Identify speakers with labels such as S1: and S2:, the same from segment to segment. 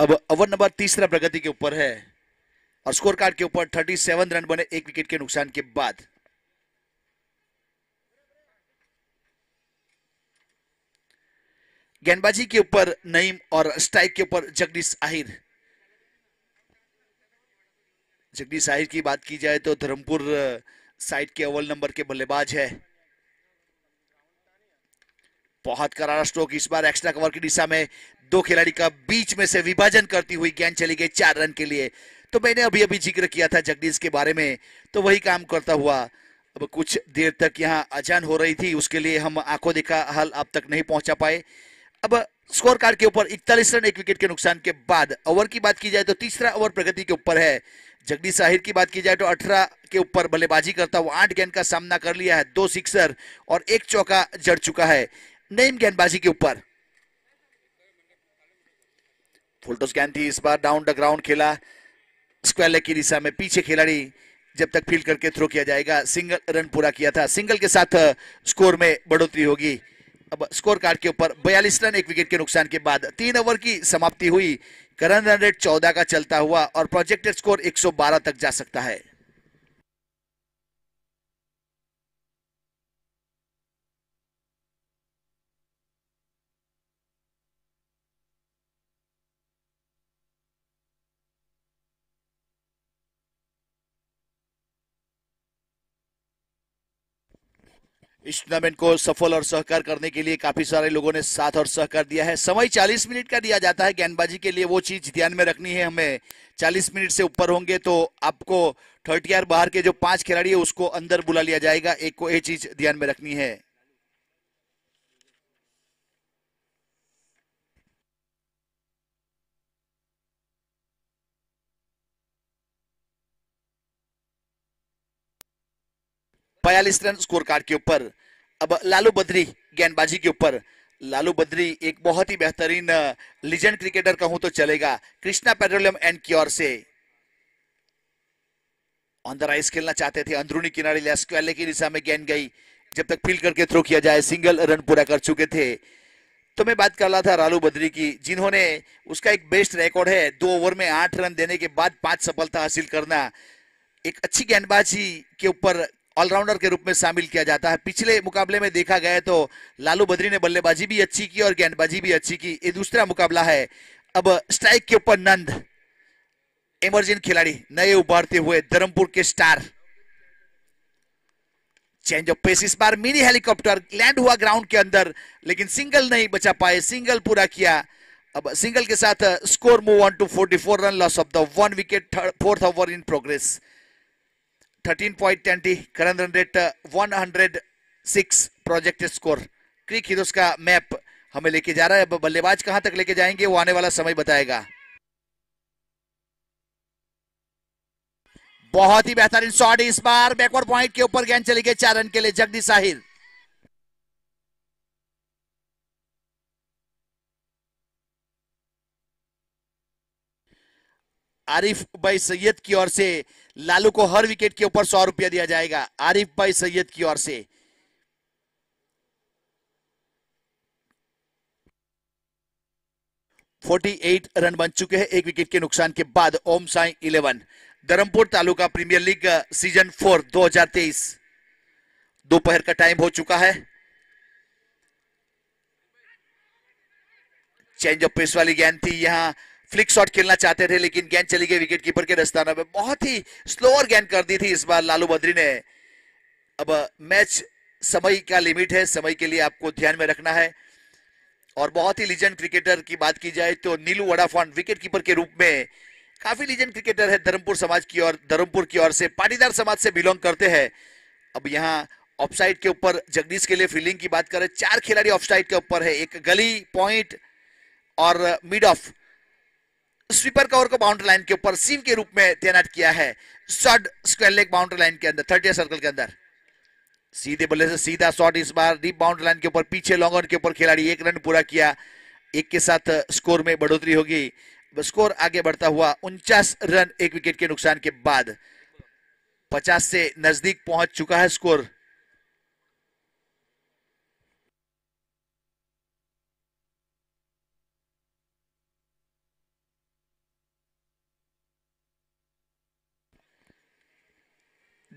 S1: अब over number तीसरा प्रगति के ऊपर है और स्कोर कार्ड के ऊपर 37 रन बने एक विकेट के नुकसान के बाद। गेंदबाजी के ऊपर नईम और स्ट्राइक के ऊपर जगदीश आहिर। जगदीश आहिर की बात की जाए तो धर्मपुर साइड के अव्वल नंबर के बल्लेबाज है। बहुत करारा स्ट्रोक इस बार एक्स्ट्रा कवर की दिशा में दो खिलाड़ी का बीच में से विभाजन करती हुई गेंद चली गई 4 रन के लिए। तो मैंने अभी अभी जिक्र किया था जगदीश के बारे में, तो वही काम करता हुआ अब कुछ देर तक यहाँ अजान हो रही थी, उसके लिए हम आंखों देखा हाल अब तक नहीं पहुंचा पाए। अब स्कोर कार्ड के ऊपर 41 रन एक विकेट के नुकसान के बाद। ओवर की बात की जाए तो तीसरा ओवर प्रगति के ऊपर है। जगदीश आहिर की बात की जाए तो 18 के ऊपर बल्लेबाजी करता हुआ 8 गेंद का सामना कर लिया है, 2 सिक्सर और 1 चौका जड़ चुका है। नईम गेंदबाजी के ऊपर फुल टॉस गेंद थी, इस बार डाउन द ग्राउंड खेला स्क्वायर लेग की दिशा में। पीछे खिलाड़ी जब तक फील्ड करके थ्रो किया जाएगा। सिंगल रन पूरा किया था, सिंगल के साथ स्कोर में बढ़ोतरी होगी। अब स्कोर कार्ड के ऊपर 42 रन एक विकेट के नुकसान के बाद 3 ओवर की समाप्ति हुई। करंट रन रेट 14 का चलता हुआ और प्रोजेक्टेड स्कोर 112 तक जा सकता है। इस टूर्नामेंट को सफल और सहकार करने के लिए काफी सारे लोगों ने साथ और सहकार दिया है। समय 40 मिनट का दिया जाता है गेंदबाजी के लिए, वो चीज ध्यान में रखनी है हमें। 40 मिनट से ऊपर होंगे तो आपको 30 यार्ड बाहर के जो 5 खिलाड़ी है उसको अंदर बुला लिया जाएगा। एक को ये चीज ध्यान में रखनी है। बयालीस रन स्कोर कार्ड के ऊपर। अब लालू बद्री गेंदबाजी के ऊपर। लालू बद्री एक बहुत ही बेहतरीन लीजेंड क्रिकेटर कहूं तो चलेगा, कृष्णा पेट्रोलियम एंड क्योर से ऑन द राइस खेलना चाहते थे। अंदरूनी किनारे लिया, स्क्वायर की दिशा में गेंद गई, जब तक फील्ड करके थ्रो किया जाए सिंगल रन पूरा कर चुके थे। तो मैं बात कर रहा था लालू बद्री की, जिन्होंने उसका एक बेस्ट रिकॉर्ड है 2 ओवर में 8 रन देने के बाद 5 सफलता हासिल करना। एक अच्छी गेंदबाजी के ऊपर ऑलराउंडर के रूप में शामिल किया जाता है। पिछले मुकाबले में देखा गया तो लालू बद्री ने बल्लेबाजी भी अच्छी की और गेंदबाजी भी अच्छी की। ये दूसरा मुकाबला है। अब स्ट्राइक के ऊपर नंद, इमर्जिंग खिलाड़ी, नए उभरते हुए धर्मपुर के स्टार। चेंज ऑफ पेस, इस बार मिनी हेलीकॉप्टर लैंड हुआ ग्राउंड के अंदर, लेकिन सिंगल नहीं बचा पाए, सिंगल पूरा किया। अब सिंगल के साथ score move on to 44 run, loss of the 1 wicket, 4th over in progress. 13.20 current run rate 106, projected score. CricHeroes का मैप हमें लेके जा रहा है। अब बल्लेबाज कहां तक लेके जाएंगे वो आने वाला समय बताएगा। बहुत ही बेहतरीन शॉट, इस बार बैकवर्ड पॉइंट के ऊपर गेंद चली गई 4 रन के लिए। जगदीश आहिर आरिफ भाई सैयद की ओर से लालू को हर विकेट के ऊपर 100 रुपया दिया जाएगा। आरिफ भाई सैयद की ओर से 48 रन बन चुके हैं एक विकेट के नुकसान के बाद। Om Sai 11, Dharampur taluka premier league season 4 2023। दोपहर का टाइम हो चुका है। चेंज ऑफ पेस वाली गेंद थी, यहाँ फ्लिक शॉट खेलना चाहते थे लेकिन गेंद चली गई विकेट कीपर के दस्ताना में। बहुत ही स्लोअर गेंद कर दी थी इस बार लालू बद्री ने। अब मैच समय का लिमिट है, समय के लिए आपको ध्यान में रखना है। और बहुत ही लीजेंड क्रिकेटर की बात की जाए तो नीलू वडाफॉन विकेट कीपर के रूप में काफी लीजेंड क्रिकेटर है धर्मपुर समाज की और धर्मपुर की ओर से पाटीदार समाज से बिलोंग करते हैं। अब यहाँ ऑफसाइड के ऊपर जगदीश के लिए फील्डिंग की बात करें, 4 खिलाड़ी ऑफसाइड के ऊपर है, एक गली पॉइंट और मिड ऑफ। स्वीपर कवर को बाउंड्री लाइन के ऊपर सीम के रूप में तैनात किया है। Shot square leg boundary line के अंदर 30 सर्कल के अंदर, सीधे बल्ले से सीधा शॉट, इस बार डीप बाउंड्री लाइन के ऊपर पीछे लॉन्ग ऑन के ऊपर खिलाड़ी 1 रन पूरा किया। 1 के साथ स्कोर में बढ़ोतरी होगी। स्कोर आगे बढ़ता हुआ 49 रन एक विकेट के नुकसान के बाद 50 से नजदीक पहुंच चुका है स्कोर।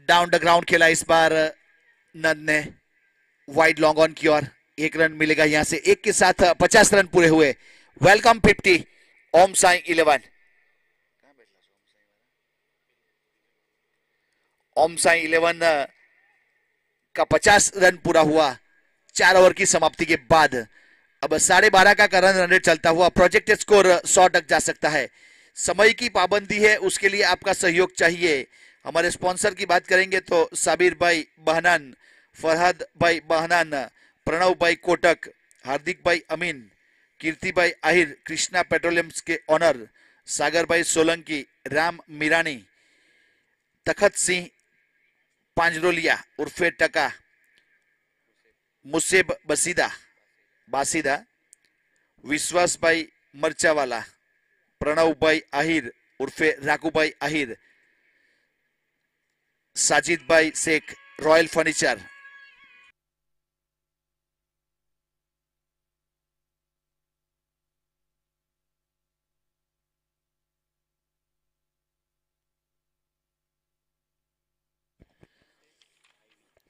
S1: डाउन द ग्राउंड खेला इस बार नंद ने, वाइड लॉन्ग ऑन की ओर। 1 रन मिलेगा यहां से, एक के साथ 50 रन पूरे हुए। वेलकम 50 ओम साई 11। ओम साई 11 का 50 रन पूरा हुआ 4 ओवर की समाप्ति के बाद। अब 12.5 का रन रेट चलता हुआ प्रोजेक्टेड स्कोर 100 तक जा सकता है। समय की पाबंदी है, उसके लिए आपका सहयोग चाहिए। हमारे स्पॉन्सर की बात करेंगे तो साबिर भाई बहनान, फरहद भाई बहनान, प्रणव भाई कोटक, हार्दिक भाई अमीन, कीर्ति भाई आहिर, कृष्णा पेट्रोलियम्स के ऑनर, सागर भाई सोलंकी, राम मीरानी, तखत सिंह पांजरोलिया उर्फे टका, मुसेब बासीदा, विश्वास भाई मरचावाला, प्रणव भाई आहिर उर्फे राकू भाई आहिर, साजिद भाई शेख, रॉयल फर्नीचर।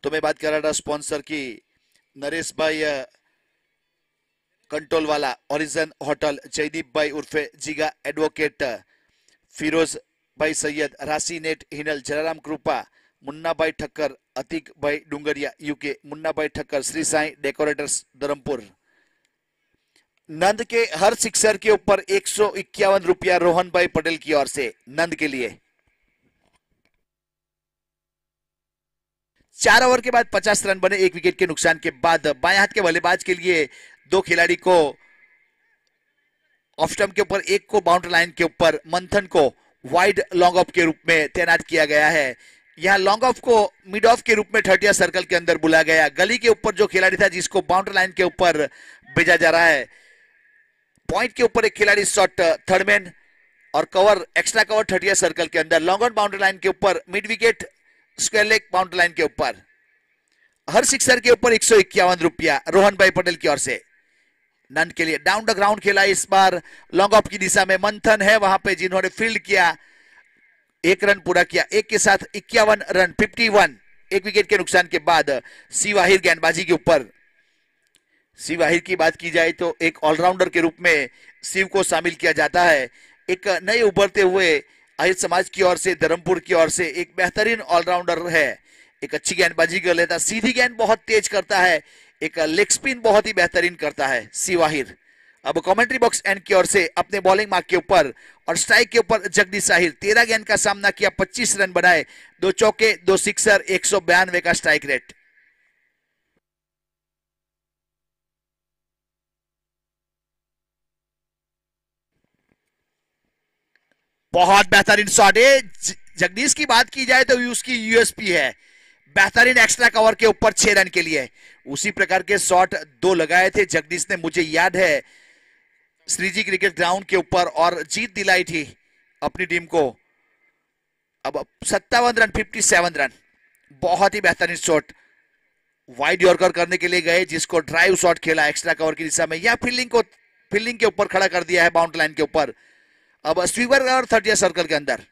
S1: तो मैं बात कर रहा था स्पॉन्सर की, नरेश भाई कंट्रोल वाला, ओरिजन होटल, जयदीप भाई उर्फे जिगा एडवोकेट, फिरोज भाई सैयद, राशि नेट हिनल, जलाराम कृपा, मुन्ना भाई ठक्कर, अतीक भाई डूंगरिया यूके, मुन्ना भाई ठक्कर, श्री साई डेकोरेटर्स धर्मपुर। नंद के हर सिक्सर के ऊपर 151 रुपया रोहन भाई पटेल की ओर से नंद के लिए। 4 ओवर के बाद 50 रन बने 1 विकेट के नुकसान के बाद। बाएं हाथ के बल्लेबाज के लिए 2 खिलाड़ी को ऑफ स्टंप के ऊपर, एक को बाउंड्री लाइन के ऊपर, मंथन को वाइड लॉन्ग ऑफ के रूप में तैनात किया गया है। यहां लॉन्ग ऑफ को मिड ऑफ के रूप में 30 सर्कल के अंदर बुलाया गया। गली के ऊपर जो खिलाड़ी था जिसको बाउंड्री लाइन के ऊपर भेजा जा रहा है। पॉइंट के ऊपर एक खिलाड़ी शॉट थर्ड मैन और कवर, एक्स्ट्रा कवर 30 सर्कल के अंदर, लॉन्ग ऑन बाउंड्री लाइन के ऊपर, mid wicket square leg boundary line के ऊपर। हर सिक्सर के ऊपर 151 रुपया रोहन भाई पटेल की ओर से नंद के लिए। डाउन द ग्राउंड खेला इस बार लॉन्ग ऑफ की दिशा में, मंथन है वहां पे जिन्होंने फील्ड किया, 1 रन पूरा किया, एक के साथ 51 रन 51 1 विकेट के नुकसान के बाद। शिव आहिर गेंदबाजी के ऊपर। शिव आहिर की बात की जाए तो एक ऑलराउंडर के रूप में शिव को शामिल किया जाता है। एक नए उभरते हुए आहिर समाज की ओर से, धर्मपुर की ओर से एक बेहतरीन ऑलराउंडर है। एक अच्छी गेंदबाजी कर लेता, सीधी गेंद बहुत तेज करता है, एक लेग स्पिन बहुत ही बेहतरीन करता है शिव आहिर। अब कमेंट्री बॉक्स एंड की ओर से अपने बॉलिंग मार्क के ऊपर और स्ट्राइक के ऊपर जगदीश आहिर, 13 गेंद का सामना किया, 25 रन बनाए, 2 चौके 2 सिक्सर, 192 का स्ट्राइक रेट। बहुत बेहतरीन शॉट है। जगदीश की बात की जाए तो उसकी यूएसपी है, बेहतरीन एक्स्ट्रा कवर के ऊपर 6 रन के लिए। उसी प्रकार के शॉट 2 लगाए थे जगदीश ने, मुझे याद है, श्रीजी क्रिकेट ग्राउंड के ऊपर, और जीत दिलाई थी अपनी टीम को। अब 57 रन 57 रन, बहुत ही बेहतरीन शॉट वाइड यॉर्कर करने के लिए गए, जिसको ड्राइव शॉट खेला एक्स्ट्रा कवर की दिशा में, या फील्डिंग के ऊपर खड़ा कर दिया है बाउंड्री लाइन के ऊपर। अब स्वीपर और 30 सर्कल के अंदर।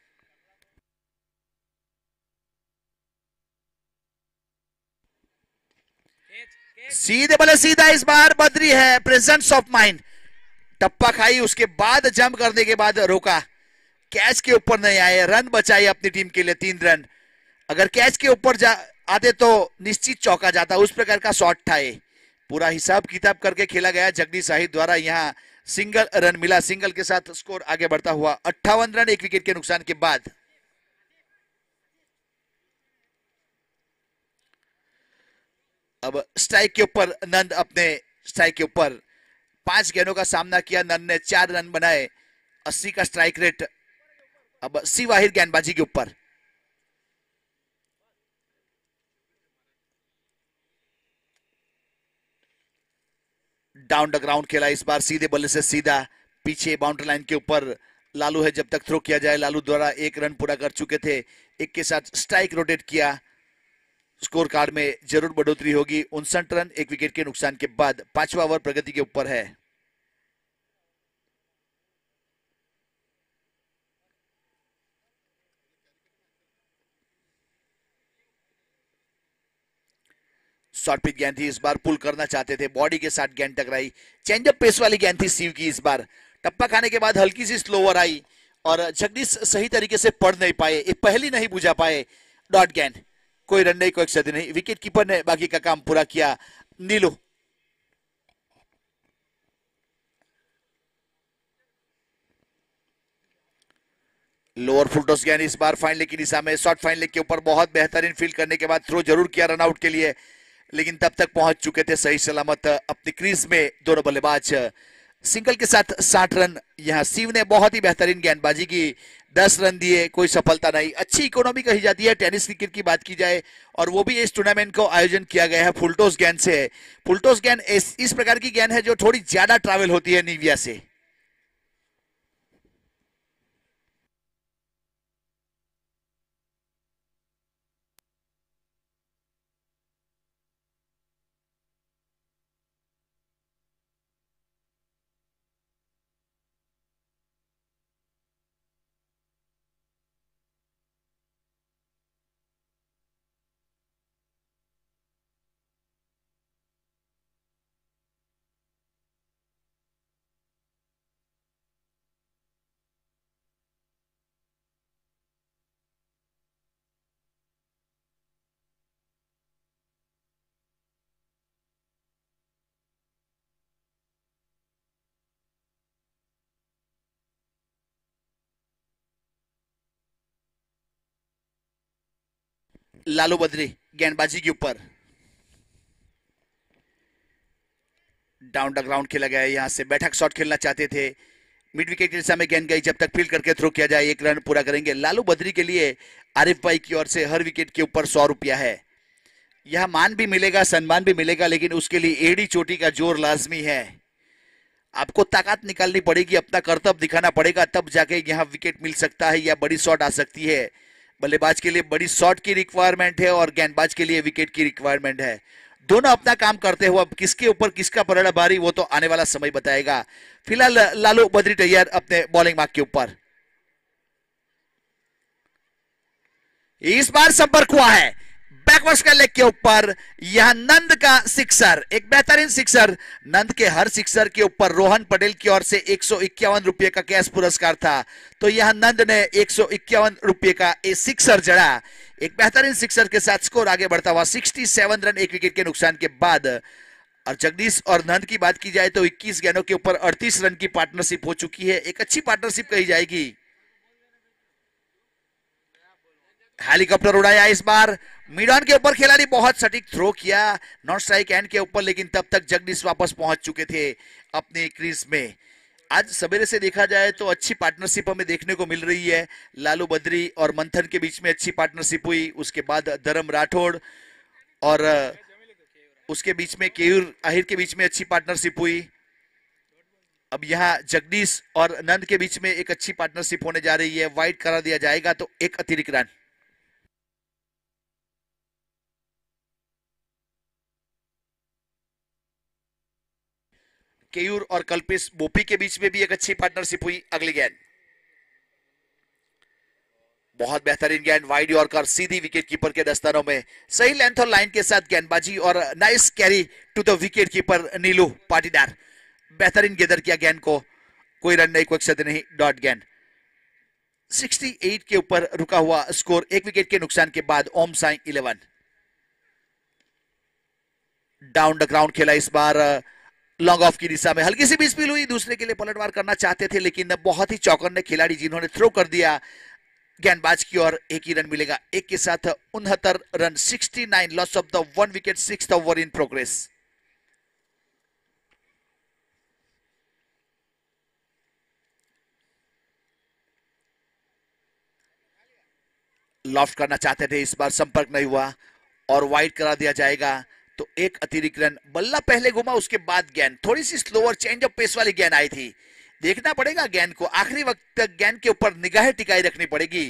S1: सीधे बोले सीधा इस बार बद्री है, प्रेजेंस ऑफ माइंड। टप्पा खाई, उसके बाद जंप करने के बाद रोका, कैच के ऊपर नहीं आए, रन बचाए अपनी टीम के लिए 3 रन। अगर कैच के ऊपर आते तो निश्चित चौका जाता, उस प्रकार का शॉट था ये। पूरा हिसाब किताब करके खेला गया जगदीश आहिर द्वारा। यहाँ सिंगल रन मिला, सिंगल के साथ स्कोर आगे बढ़ता हुआ 58 रन 1 विकेट के नुकसान के बाद। अब स्ट्राइक के ऊपर नंद, अपने स्ट्राइक के ऊपर 5 गेंदों का सामना किया, नंद ने 4 रन बनाए, 80 का स्ट्राइक रेट। अब शिव आहिर गेंदबाजी के ऊपर। डाउन द ग्राउंड खेला इस बार, सीधे बल्ले से सीधा, पीछे बाउंड्री लाइन के ऊपर लालू है, जब तक थ्रो किया जाए। लालू द्वारा 1 रन पूरा कर चुके थे, एक के साथ स्ट्राइक रोटेट किया। स्कोर कार्ड में जरूर बढ़ोतरी होगी। 59 रन 1 विकेट के नुकसान के बाद। 5वां ओवर प्रगति के ऊपर है। शॉर्ट पिच गेंद थी, इस बार पुल करना चाहते थे, बॉडी के साथ गेंद टकराई। चेंजअप पेस वाली गेंद थी शिव की, इस बार टप्पा खाने के बाद हल्की सी स्लोवर आई और जगदीश सही तरीके से पढ़ नहीं पाए, पहली नहीं बुझा पाए। डॉट गेंद, कोई रन नहीं, कोई क्षति नहीं, विकेट कीपर ने बाकी का काम पूरा किया। नीलू लोअर फुल टॉस गेंद इस बार फाइन लेग की दिशा में, शॉर्ट फाइन लेग के ऊपर बहुत बेहतरीन फील्ड करने के बाद थ्रो जरूर किया रन आउट के लिए, लेकिन तब तक पहुंच चुके थे सही सलामत अपनी क्रीज में दोनों बल्लेबाज। सिंगल के साथ 60 रन। यहां शिव ने बहुत ही बेहतरीन गेंदबाजी की, 10 रन दिए, कोई सफलता नहीं। अच्छी इकोनॉमी कही जाती है टेनिस क्रिकेट की बात की जाए, और वो भी इस टूर्नामेंट को आयोजन किया गया है फुलटॉस गेंद से। फुलटॉस गेंद इस प्रकार की गेंद है जो थोड़ी ज्यादा ट्रैवल होती है निविया से। लालू बद्री गेंदबाजी के ऊपर डाउन द ग्राउंड खेला गया है, यहां से बैठक शॉट खेलना चाहते थे, मिड विकेट की दिशा में गेंद गई, जब तक फील्ड करके थ्रो किया जाए 1 रन पूरा करेंगे। लालू बद्री के लिए आरिफ भाई की ओर से हर विकेट के ऊपर 100 रुपया है। यह मान भी मिलेगा, सम्मान भी मिलेगा, लेकिन उसके लिए एड़ी चोटी का जोर लाजमी है। आपको ताकत निकालनी पड़ेगी, अपना कर्तव्य दिखाना पड़ेगा, तब जाके यहाँ विकेट मिल सकता है या बड़ी शॉट आ सकती है। बल्लेबाज के लिए बड़ी शॉट की रिक्वायरमेंट है और गेंदबाज के लिए विकेट की रिक्वायरमेंट है। दोनों अपना काम करते हुए अब किसके ऊपर किसका परिणाम भारी वो तो आने वाला समय बताएगा। फिलहाल लालू बद्री तैयार अपने बॉलिंग मार्क के ऊपर। इस बार संपर्क हुआ है बैकवर्ड्स का लेग के ऊपर, यह नंद का सिक्सर, एक बेहतरीन सिक्सर। नंद के हर सिक्सर के ऊपर रोहन पटेल की ओर से 151 रुपये का कैश पुरस्कार था, तो यह नंद ने 151 रुपये का एक सिक्सर जड़ा। एक बेहतरीन सिक्सर के साथ स्कोर आगे बढ़ता हुआ 67 रन 1 विकेट के नुकसान के बाद। और जगदीश और नंद की बात की जाए तो 21 गेंदों के ऊपर 38 रन की पार्टनरशिप हो चुकी है, एक अच्छी पार्टनरशिप कही जाएगी। हेलीकॉप्टर उड़ाया इस बार, मिड ऑन के ऊपर खिलाड़ी बहुत सटीक थ्रो किया नॉन स्ट्राइक एंड के ऊपर, लेकिन तब तक जगदीश वापस पहुंच चुके थे अपने क्रीज में। आज सवेरे से देखा जाए तो अच्छी पार्टनरशिप हमें देखने को मिल रही है। लालू बद्री और मंथन के बीच में अच्छी पार्टनरशिप हुई, उसके बाद धर्म राठौड़ और उसके बीच में केयूर आहिर के बीच में अच्छी पार्टनरशिप हुई। अब यहाँ जगदीश और नंद के बीच में एक अच्छी पार्टनरशिप होने जा रही है। वाइड करा दिया जाएगा तो एक अतिरिक्त रन। केयूर और कल्पेश बोपी के बीच में भी एक अच्छी पार्टनरशिप हुई। अगली गेंद बहुत बेहतरीन गेंद, वाइड यॉर्कर सीधी विकेट कीपर के दस्तानों में, सही लेंथ और लाइन के साथ गेंदबाजी और nice carry to the wicket keeper Nilu Patidar. बेहतरीन गेंदर किया गेंद को, कोई रन नहीं, कोई क्षति नहीं। डॉट गेंद 68 के ऊपर रुका हुआ स्कोर 1 विकेट के नुकसान के बाद। Om Sai 11 down the ground खेला इस बार लॉन्ग ऑफ की दिशा में, हल्की सी भी स्पिल हुई, दूसरे के लिए पलटवार करना चाहते थे, लेकिन बहुत ही चौकन्ने खिलाड़ी जिन्होंने थ्रो कर दिया गेंदबाज की ओर। एक ही रन मिलेगा, एक के साथ 69 run, 69, loss of the 1 wicket, 6th over in progress. Loft करना चाहते थे, इस बार संपर्क नहीं हुआ और वाइड करा दिया जाएगा तो एक अतिरिक्त रन। बल्ला पहले घुमा, उसके बाद गेंद थोड़ी सी स्लोअर चेंज ऑफ पेस वाली गेंद आई थी। देखना पड़ेगा गेंद को, आखिरी वक्त तक गेंद के ऊपर निगाहें टिकाई रखनी पड़ेगी।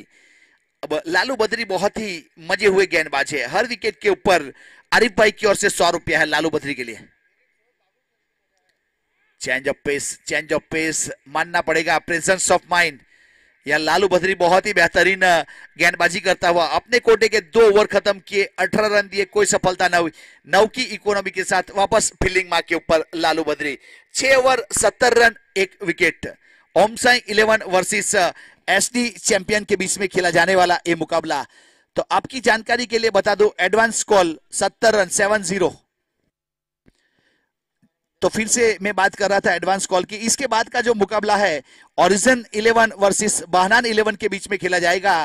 S1: अब लालू बद्री बहुत ही मजे हुए गेंदबाज है, हर विकेट के ऊपर आरिफ भाई की ओर से 100 रुपया है लालू बद्री के लिए। चेंज ऑफ पेस मानना पड़ेगा, प्रेजेंस ऑफ माइंड या लालू बद्री बहुत ही बेहतरीन गेंदबाजी करता हुआ अपने कोटे के 2 ओवर खत्म किए, 18 रन दिए, कोई सफलता न हुई। 9 की इकोनॉमी के साथ वापस फील्डिंग मार्क के ऊपर Lalu Badri. 6 over 70 run 1 wicket. Om Sai 11 versus SD champion के बीच में खेला जाने वाला ये मुकाबला। तो आपकी जानकारी के लिए बता दो, एडवांस कॉल 70 रन 7-0। तो फिर से मैं बात कर रहा था एडवांस कॉल की। इसके बाद का जो मुकाबला है ओरिजिन 11 वर्सेस बहनान 11 के बीच में खेला जाएगा।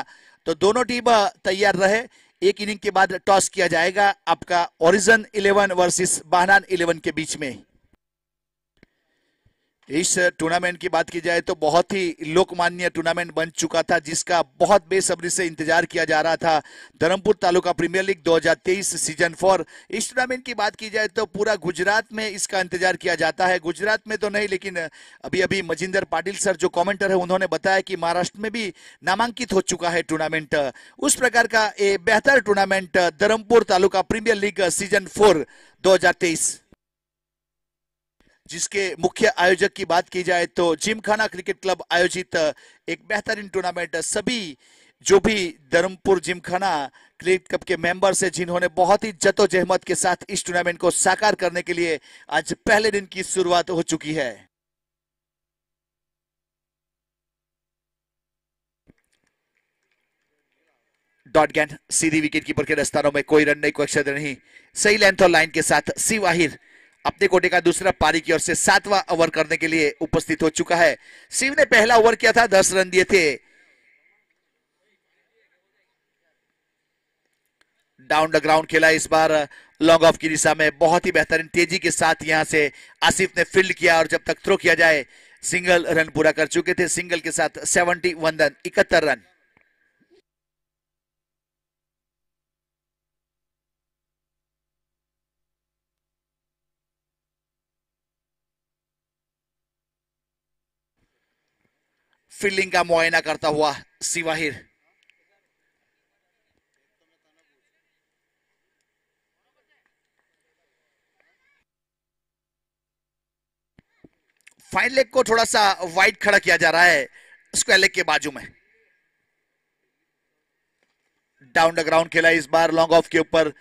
S1: तो दोनों टीम तैयार रहे। एक इनिंग के बाद टॉस किया जाएगा आपका ओरिजिन 11 वर्सेस बहनान 11 के बीच में। इस टूर्नामेंट की बात की जाए तो बहुत ही लोकमान्य टूर्नामेंट बन चुका था, जिसका बहुत बेसब्री से इंतजार किया जा रहा था। Dharampur taluka premier league 2023 season 4। इस टूर्नामेंट की बात की जाए तो पूरा गुजरात में इसका इंतजार किया जाता है। गुजरात में तो नहीं, लेकिन अभी अभी मजिंदर पाटिल सर जो कमेंटर है उन्होंने बताया कि महाराष्ट्र में भी नामांकित हो चुका है टूर्नामेंट। उस प्रकार का एक बेहतर tournament Dharampur taluka premier league season 4 2023, जिसके मुख्य आयोजक की बात की जाए तो जिमखाना क्रिकेट क्लब आयोजित एक बेहतरीन टूर्नामेंट। सभी जो भी धर्मपुर जिमखाना क्रिकेट क्लब के मेंबर्स हैं, जिन्होंने बहुत ही जद्दोजहद के साथ इस टूर्नामेंट को साकार करने के लिए आज पहले दिन की शुरुआत हो चुकी है। डॉट गेंद सीधी विकेट कीपर के दस्तानों में, कोई रन नहीं, कोई अक्षर नहीं। सही लेंथ और लाइन के साथ शिव आहिर अपने कोटे का दूसरा पारी की ओर से 7वां ओवर करने के लिए उपस्थित हो चुका है। शिव ने पहला ओवर किया था, 10 रन दिए थे। डाउन द ग्राउंड खेला इस बार लॉन्ग ऑफ की दिशा में, बहुत ही बेहतरीन तेजी के साथ यहां से आसिफ ने फील्ड किया और जब तक थ्रो किया जाए सिंगल रन पूरा कर चुके थे। सिंगल के साथ 71 रन 71 रन। फील्डिंग का मुआयना करता हुआ शिवाहिर। फाइन लेग को थोड़ा सा वाइड खड़ा किया जा रहा है स्क्वायर लेग के बाजू में। डाउन द ग्राउंड खेला इस बार लॉन्ग ऑफ के ऊपर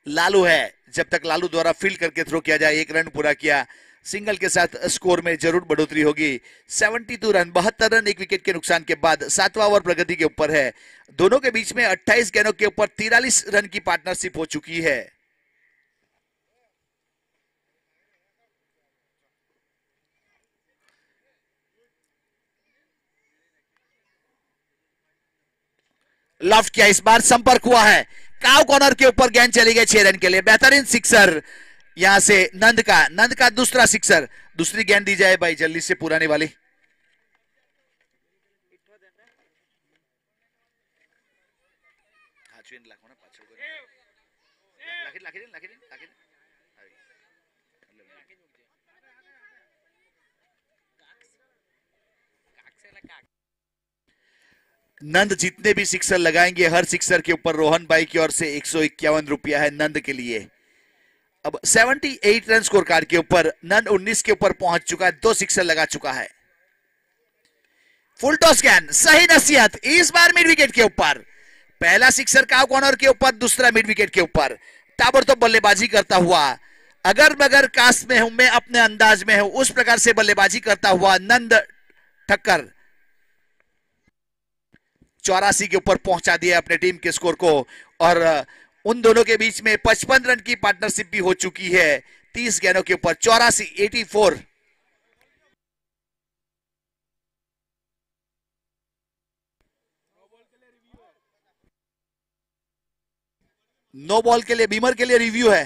S1: लालू है। जब तक लालू द्वारा फील्ड करके थ्रो किया जाए, 1 रन पूरा किया। सिंगल के साथ स्कोर में जरूर बढ़ोतरी होगी। 72 रन 72 रन 1 विकेट के नुकसान के बाद 7वां ओवर प्रगति के ऊपर है। दोनों के बीच में 28 गेंदों के ऊपर 43 रन की पार्टनरशिप हो चुकी है। लॉफ्ट किया इस बार, संपर्क हुआ है। काव कॉर्नर के ऊपर गेंद चली गई 6 रन के लिए। बेहतरीन सिक्सर यहां से नंद का दूसरा सिक्सर। दूसरी गेंद दी जाए भाई जल्दी से पुराने वाली। नंद जितने भी सिक्सर लगाएंगे, हर सिक्सर के ऊपर रोहन भाई की ओर से 151 रुपया है नंद के लिए। अब 78 रन स्कोर कार्ड के ऊपर नंद 19 के ऊपर पहुंच चुका है, 2 सिक्सर लगा चुका है। फुल टॉस गेंद, सही नसीहत इस बार मिड विकेट के ऊपर। पहला सिक्सर काव कॉर्नर के ऊपर, दूसरा मिड विकेट के ऊपर। ताबड़तोड़ बल्लेबाजी करता हुआ, अगर मगर कास्ट में हूं मैं, अपने अंदाज में हूं, उस प्रकार से बल्लेबाजी करता हुआ नंद ठक्कर 84 के ऊपर पहुंचा दिया अपने टीम के स्कोर को। और उन दोनों के बीच में 55 रन की पार्टनरशिप भी हो चुकी है 30 गेंदों के ऊपर। 84 84। नो बॉल के लिए बीमर के लिए रिव्यू है,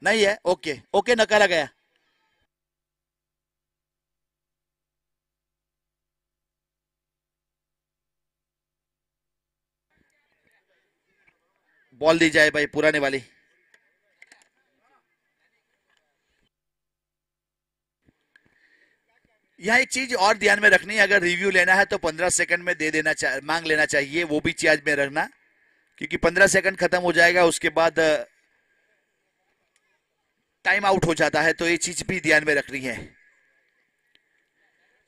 S1: नहीं है? ओके ओके, नकारा गया। बॉल दी जाए भाई पुराने वाली। यह एक चीज और ध्यान में रखनी है, अगर रिव्यू लेना है तो 15 सेकंड में दे देना मांग लेना चाहिए, वो भी चीज में रखना, क्योंकि 15 सेकंड खत्म हो जाएगा उसके बाद टाइम आउट हो जाता है, तो ये चीज भी ध्यान में रखनी है।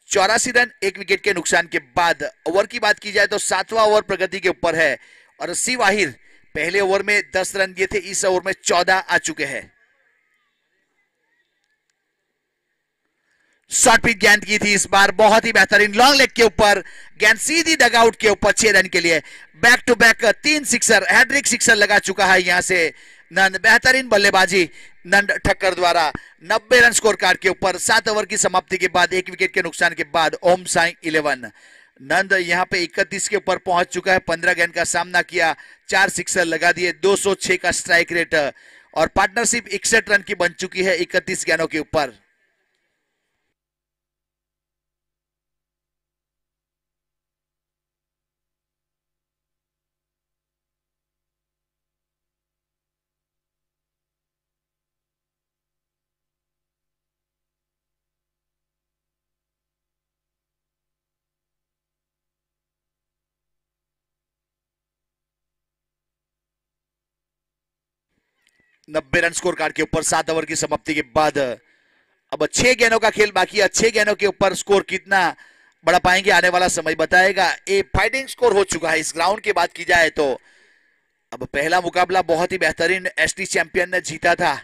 S1: 84 रन 1 विकेट के नुकसान के बाद। ओवर की बात की जाए तो 7वां ओवर प्रगति के ऊपर है और शिव आहिर पहले ओवर में 10 रन दिए थे, इस ओवर में 14 आ चुके हैं। शॉर्ट पिच गेंद की थी इस बार, बहुत ही बेहतरीन लॉन्ग लेग के ऊपर गेंद सीधी डगआउट के ऊपर 6 रन के लिए। Back to back 3 sixer, hattrick sixer लगा चुका है यहां से नंद। बेहतरीन बल्लेबाजी नंद ठक्कर द्वारा। 90 रन स्कोर कार्ड के ऊपर 7 ओवर की समाप्ति के बाद 1 विकेट के नुकसान के बाद ओम साई 11। नंद यहां पे 31 के ऊपर पहुंच चुका है, 15 गेंद का सामना किया, 4 सिक्सर लगा दिए, 206 का स्ट्राइक रेट और पार्टनरशिप 61 रन की बन चुकी है 31 गेंदों के ऊपर। नब्बे रन स्कोर कार्ड के ऊपर 7 ओवर की समाप्ति के बाद अब 6 गेंदों का खेल बाकी है। 6 गेंदों के ऊपर स्कोर कितना बढ़ा पाएंगे आने वाला समय बताएगा। ए फाइटिंग स्कोर हो चुका है इस ग्राउंड की बात की जाए तो। अब पहला मुकाबला बहुत ही बेहतरीन एसटी चैंपियन ने जीता था,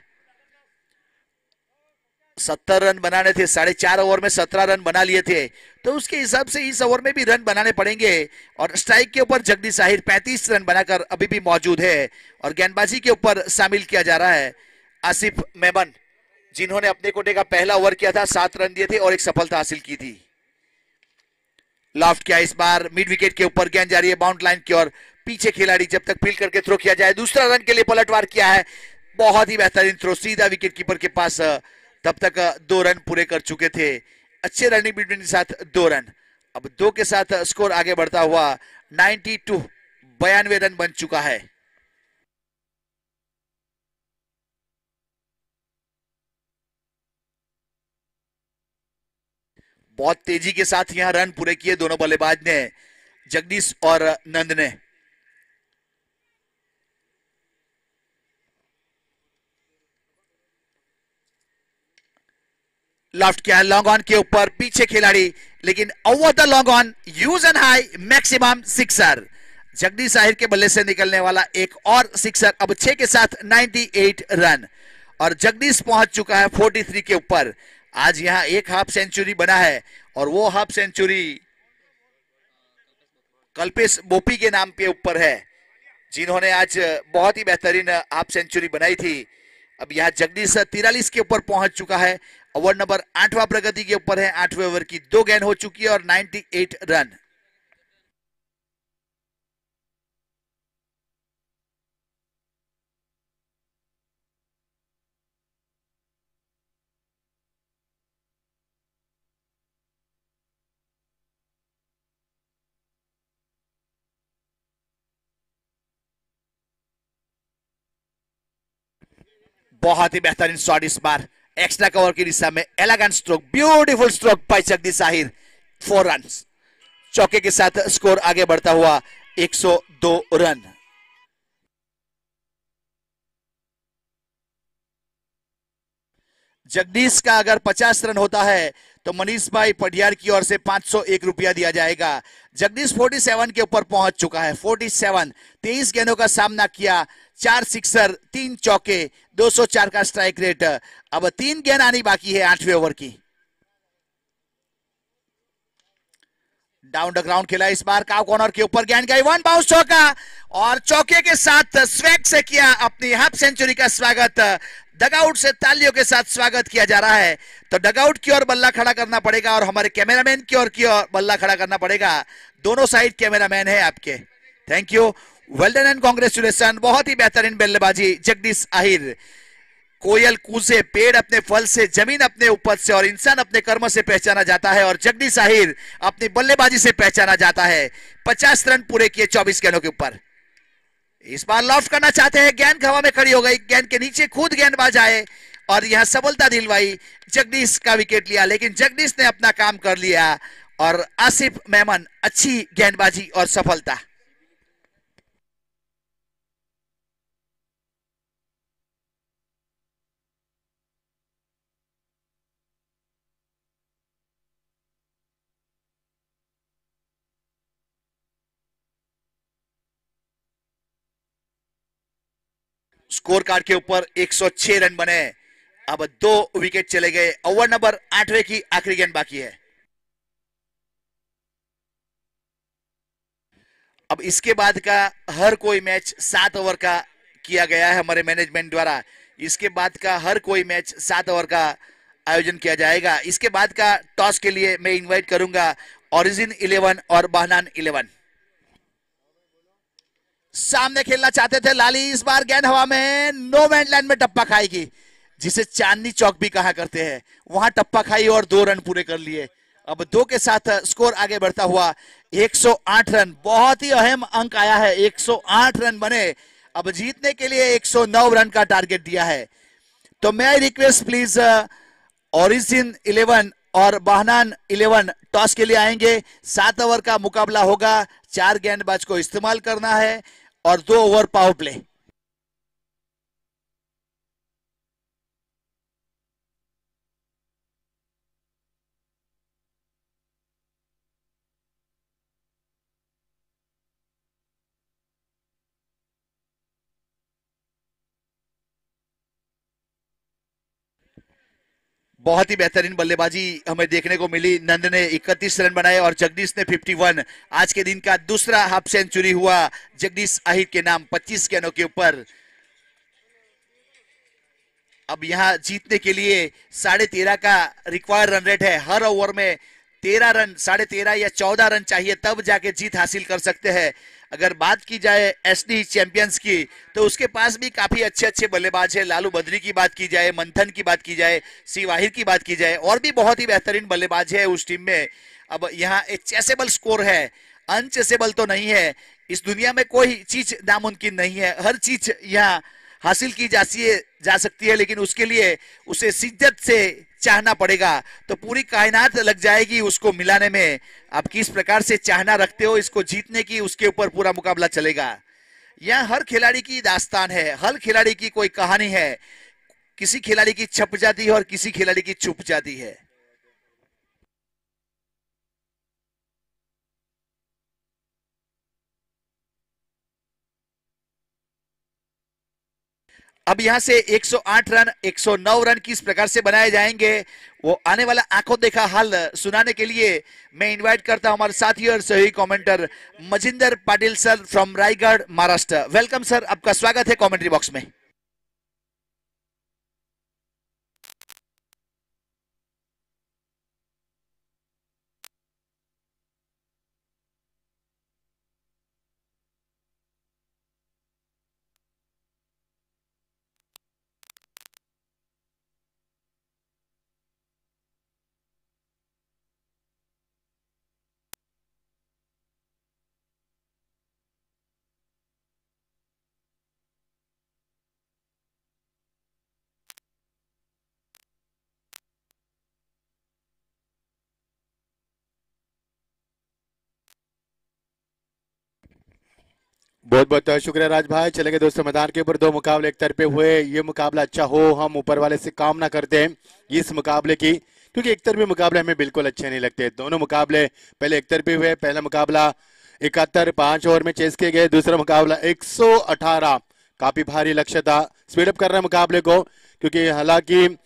S1: 70 रन बनाने थे, 4.5 ओवर में 17 रन बना लिए थे, तो उसके हिसाब से इस ओवर में भी रन बनाने पड़ेंगे। और स्ट्राइक के ऊपर जगदीश आहिर 35 रन बनाकर अभी भी मौजूद है और गेंदबाजी के ऊपर शामिल किया जा रहा है आसिफ मेमन, जिन्होंने अपने कोटे का पहला ओवर किया था, 7 रन दिए थे और एक सफलता हासिल की थी। लॉफ्ट किया इस बार, मिड विकेट के ऊपर गेंद जा रही है बाउंड लाइन की ओर, पीछे खिलाड़ी जब तक फील्ड करके थ्रो किया जाए। दूसरा रन के लिए पलटवार किया है, बहुत ही बेहतरीन थ्रो सीधा विकेट कीपर के पास। तब तक 2 रन पूरे कर चुके थे, अच्छे रनिंग बिटवीन के साथ 2 रन। अब 2 के साथ स्कोर आगे बढ़ता हुआ 92 92 रन बन चुका है। बहुत तेजी के साथ यहां रन पूरे किए दोनों बल्लेबाज ने, जगदीश और नंद ने। लेफ्ट किया लॉन्ग ऑन के ऊपर, पीछे खिलाड़ी, लेकिन over the long on, use and high, maximum sixer. Jagdish Ahir के बल्ले से निकलने वाला एक और सिक्सर। अब 6 के साथ 98 रन और जगदीश पहुंच चुका है 43 के ऊपर। आज यहां एक हाफ सेंचुरी बना है और वो हाफ सेंचुरी कल्पेश बोपी के नाम पे ऊपर है, जिन्होंने आज बहुत ही बेहतरीन हाफ सेंचुरी बनाई थी। अब यहां जगदीश 43 के ऊपर पहुंच चुका है। ओवर नंबर 8वां प्रगति के ऊपर है, 8वें ओवर की 2 गेंद हो चुकी है और 98 रन। बहुत ही बेहतरीन शॉट इस बार, एक्स्ट्रा कवर की दिशा में, elegant stroke, beautiful stroke bye Jagdish Ahir, 4 run. चौके के साथ स्कोर आगे बढ़ता हुआ 102 रन। जगदीश का अगर 50 रन होता है तो मनीष भाई पटियार की ओर से 501 रुपया दिया जाएगा। जगदीश 47 के ऊपर पहुंच चुका है, 47, 23 गेंदों का सामना किया, 4 सिक्सर, 3 चौके, 204 का स्ट्राइक रेट। अब 3 गेंद आनी बाकी है 8वें ओवर की। डाउन द ग्राउंड खेला इस बार, काव कॉर्नर के ऊपर गेंद गई, 1 बाउंस चौका और चौके के साथ स्वैग से किया अपनी हाफ सेंचुरी का स्वागत। डगआउट से तालियों के साथ स्वागत किया जा रहा है। तो डगआउट की ओर बल्ला खड़ा करना पड़ेगा और हमारे कैमरामैन की ओर बल्ला खड़ा करना पड़ेगा। दोनों साइड कैमरामैन है आपके। Thank you, well done and congratulation. बहुत ही बेहतरीन बल्लेबाजी जगदीश आहिर। कोयल कूसे, पेड़ अपने फल से, जमीन अपने उपज से और इंसान अपने कर्म से पहचाना जाता है और जगदीश आहिर अपनी बल्लेबाजी से पहचाना जाता है। 50 रन पूरे किए 24 गेंदों के ऊपर। इस बार लॉफ्ट करना चाहते हैं, गेंद हवा में खड़ी हो गई, गेंद के नीचे खुद गेंदबाज आए और यहां सफलता दिलवाई, जगदीश का विकेट लिया, लेकिन जगदीश ने अपना काम कर लिया और आसिफ मेमन अच्छी गेंदबाजी और सफलता। स्कोर कार्ड के ऊपर 106 रन बने। अब 2 विकेट चले गए। ओवर नंबर 8वें की आखिरी गेंद बाकी है। अब इसके बाद का हर कोई मैच 7 ओवर का किया गया है हमारे मैनेजमेंट द्वारा। इसके बाद का हर कोई मैच 7 ओवर का आयोजन किया जाएगा। इसके बाद का टॉस के लिए मैं इनवाइट करूंगा ओरिजिन 11 और बहनान 11। सामने खेलना चाहते थे लाली, इस बार गेंद हवा में नो मैन लैंड में टप्पा खाएगी, जिसे चांदनी चौक भी कहा करते हैं। वहां टप्पा खाई और 2 रन पूरे कर लिए। अब 2 के साथ स्कोर आगे बढ़ता हुआ 108 रन, बहुत ही अहम अंक आया है। 108 रन बने। अब जीतने के लिए 109 रन का टारगेट दिया है। तो मैं रिक्वेस्ट प्लीज ओरिजिन 11 और बहनान 11 टॉस के लिए आएंगे। 7 ओवर का मुकाबला होगा। 4 गेंदबाज को इस्तेमाल करना है और 2 ओवर पावर प्ले। बहुत ही बेहतरीन बल्लेबाजी हमें देखने को मिली। नंद ने 31 रन बनाए और जगदीश ने 51। आज के दिन का दूसरा हाफ सेंचुरी हुआ जगदीश आहिर के नाम 25 गेंदों के ऊपर। अब यहां जीतने के लिए 13.5 का रिक्वायर्ड रन रेट है। हर ओवर में 13 रन, 13.5 या 14 रन चाहिए, तब जाके जीत हासिल कर सकते हैं। अगर बात की जाए एसडी चैंपियंस की तो उसके पास भी काफी अच्छे अच्छे बल्लेबाज है। लालू बद्री की बात की जाए, मंथन की बात की जाए, सी वाहिर की बात की जाए, और भी बहुत ही बेहतरीन बल्लेबाज है उस टीम में। अब यहाँ एक चेसेबल स्कोर है, अनचेसेबल तो नहीं है। इस दुनिया में कोई चीज नामुमकिन नहीं है। हर चीज यहाँ हासिल की जा सकती है, लेकिन उसके लिए उसे शिद्दत से चाहना पड़ेगा। तो पूरी कायनात लग जाएगी उसको मिलाने में। आप किस प्रकार से चाहना रखते हो इसको जीतने की, उसके ऊपर पूरा मुकाबला चलेगा। यहाँ हर खिलाड़ी की दास्तान है, हर खिलाड़ी की कोई कहानी है। किसी खिलाड़ी की छप जाती है और किसी खिलाड़ी की छुप जाती है। अब यहां से 108 रन, 109 रन किस प्रकार से बनाए जाएंगे, वो आने वाला आंखों देखा हाल सुनाने के लिए मैं इनवाइट करता हूं हमारे साथी और सही commenter Majinder Patil sir from Raigarh, Maharashtra. Welcome sir, आपका स्वागत है कमेंट्री बॉक्स में।
S2: बहुत बहुत शुक्रिया राज भाई। चलेंगे दोस्तों मैदान के ऊपर 2 मुकाबले एक तरफे हुए। ये मुकाबला अच्छा हो, हम ऊपर वाले से कामना करते हैं इस मुकाबले की, क्योंकि एक तरफे मुकाबले हमें बिल्कुल अच्छे नहीं लगते। दोनों मुकाबले पहले एक तरफे हुए। पहला मुकाबला 71 5 ओवर में चेस किए गए। दूसरा मुकाबला 118, काफी भारी लक्ष्य था। स्पीडअप कर रहे हैं मुकाबले को, क्योंकि हालांकि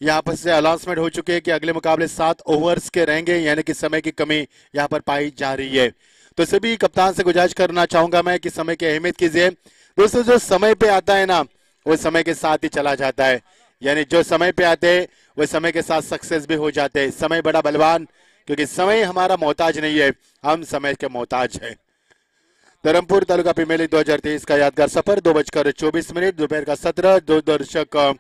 S2: यहाँ पर से अनाउंसमेंट हो चुके हैं कि अगले मुकाबले 7 ओवर्स के रहेंगे, यानी कि समय की कमी यहाँ पर पाई जा रही है। तो सभी कप्तान से गुजारिश करना चाहूंगा मैं कि समय की अहमियत कीजिए। दोस्तों जो समय पे आता है ना, वो समय के साथ ही चला जाता है। यानी जो समय पे आते हैं वो समय के साथ सक्सेस भी हो जाते हैं। समय बड़ा बलवान, क्योंकि समय हमारा मोहताज नहीं है, हम समय के मोहताज है। धर्मपुर तालुका प्रीमियर लीग 2023 का यादगार सफर 2:24 दोपहर का 17। 2 दर्शक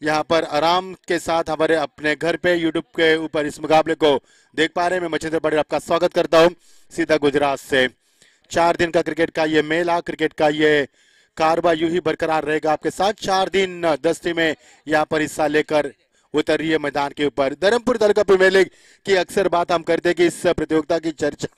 S2: यहाँ पर आराम के साथ हमारे अपने घर पे यूट्यूब के ऊपर इस मुकाबले को देख पा रहे हैं। मैं मचिंदर पटेल आपका स्वागत करता हूँ सीधा गुजरात से। 4 दिन का क्रिकेट का ये मेला, क्रिकेट का ये कारवा यूं ही बरकरार रहेगा आपके साथ। 4 दिन दस्ती में यहाँ पर हिस्सा लेकर उतरिए मैदान के ऊपर। धर्मपुर तालुका प्रीमियर लीग की अक्सर बात हम करते हैं कि इस प्रतियोगिता की चर्चा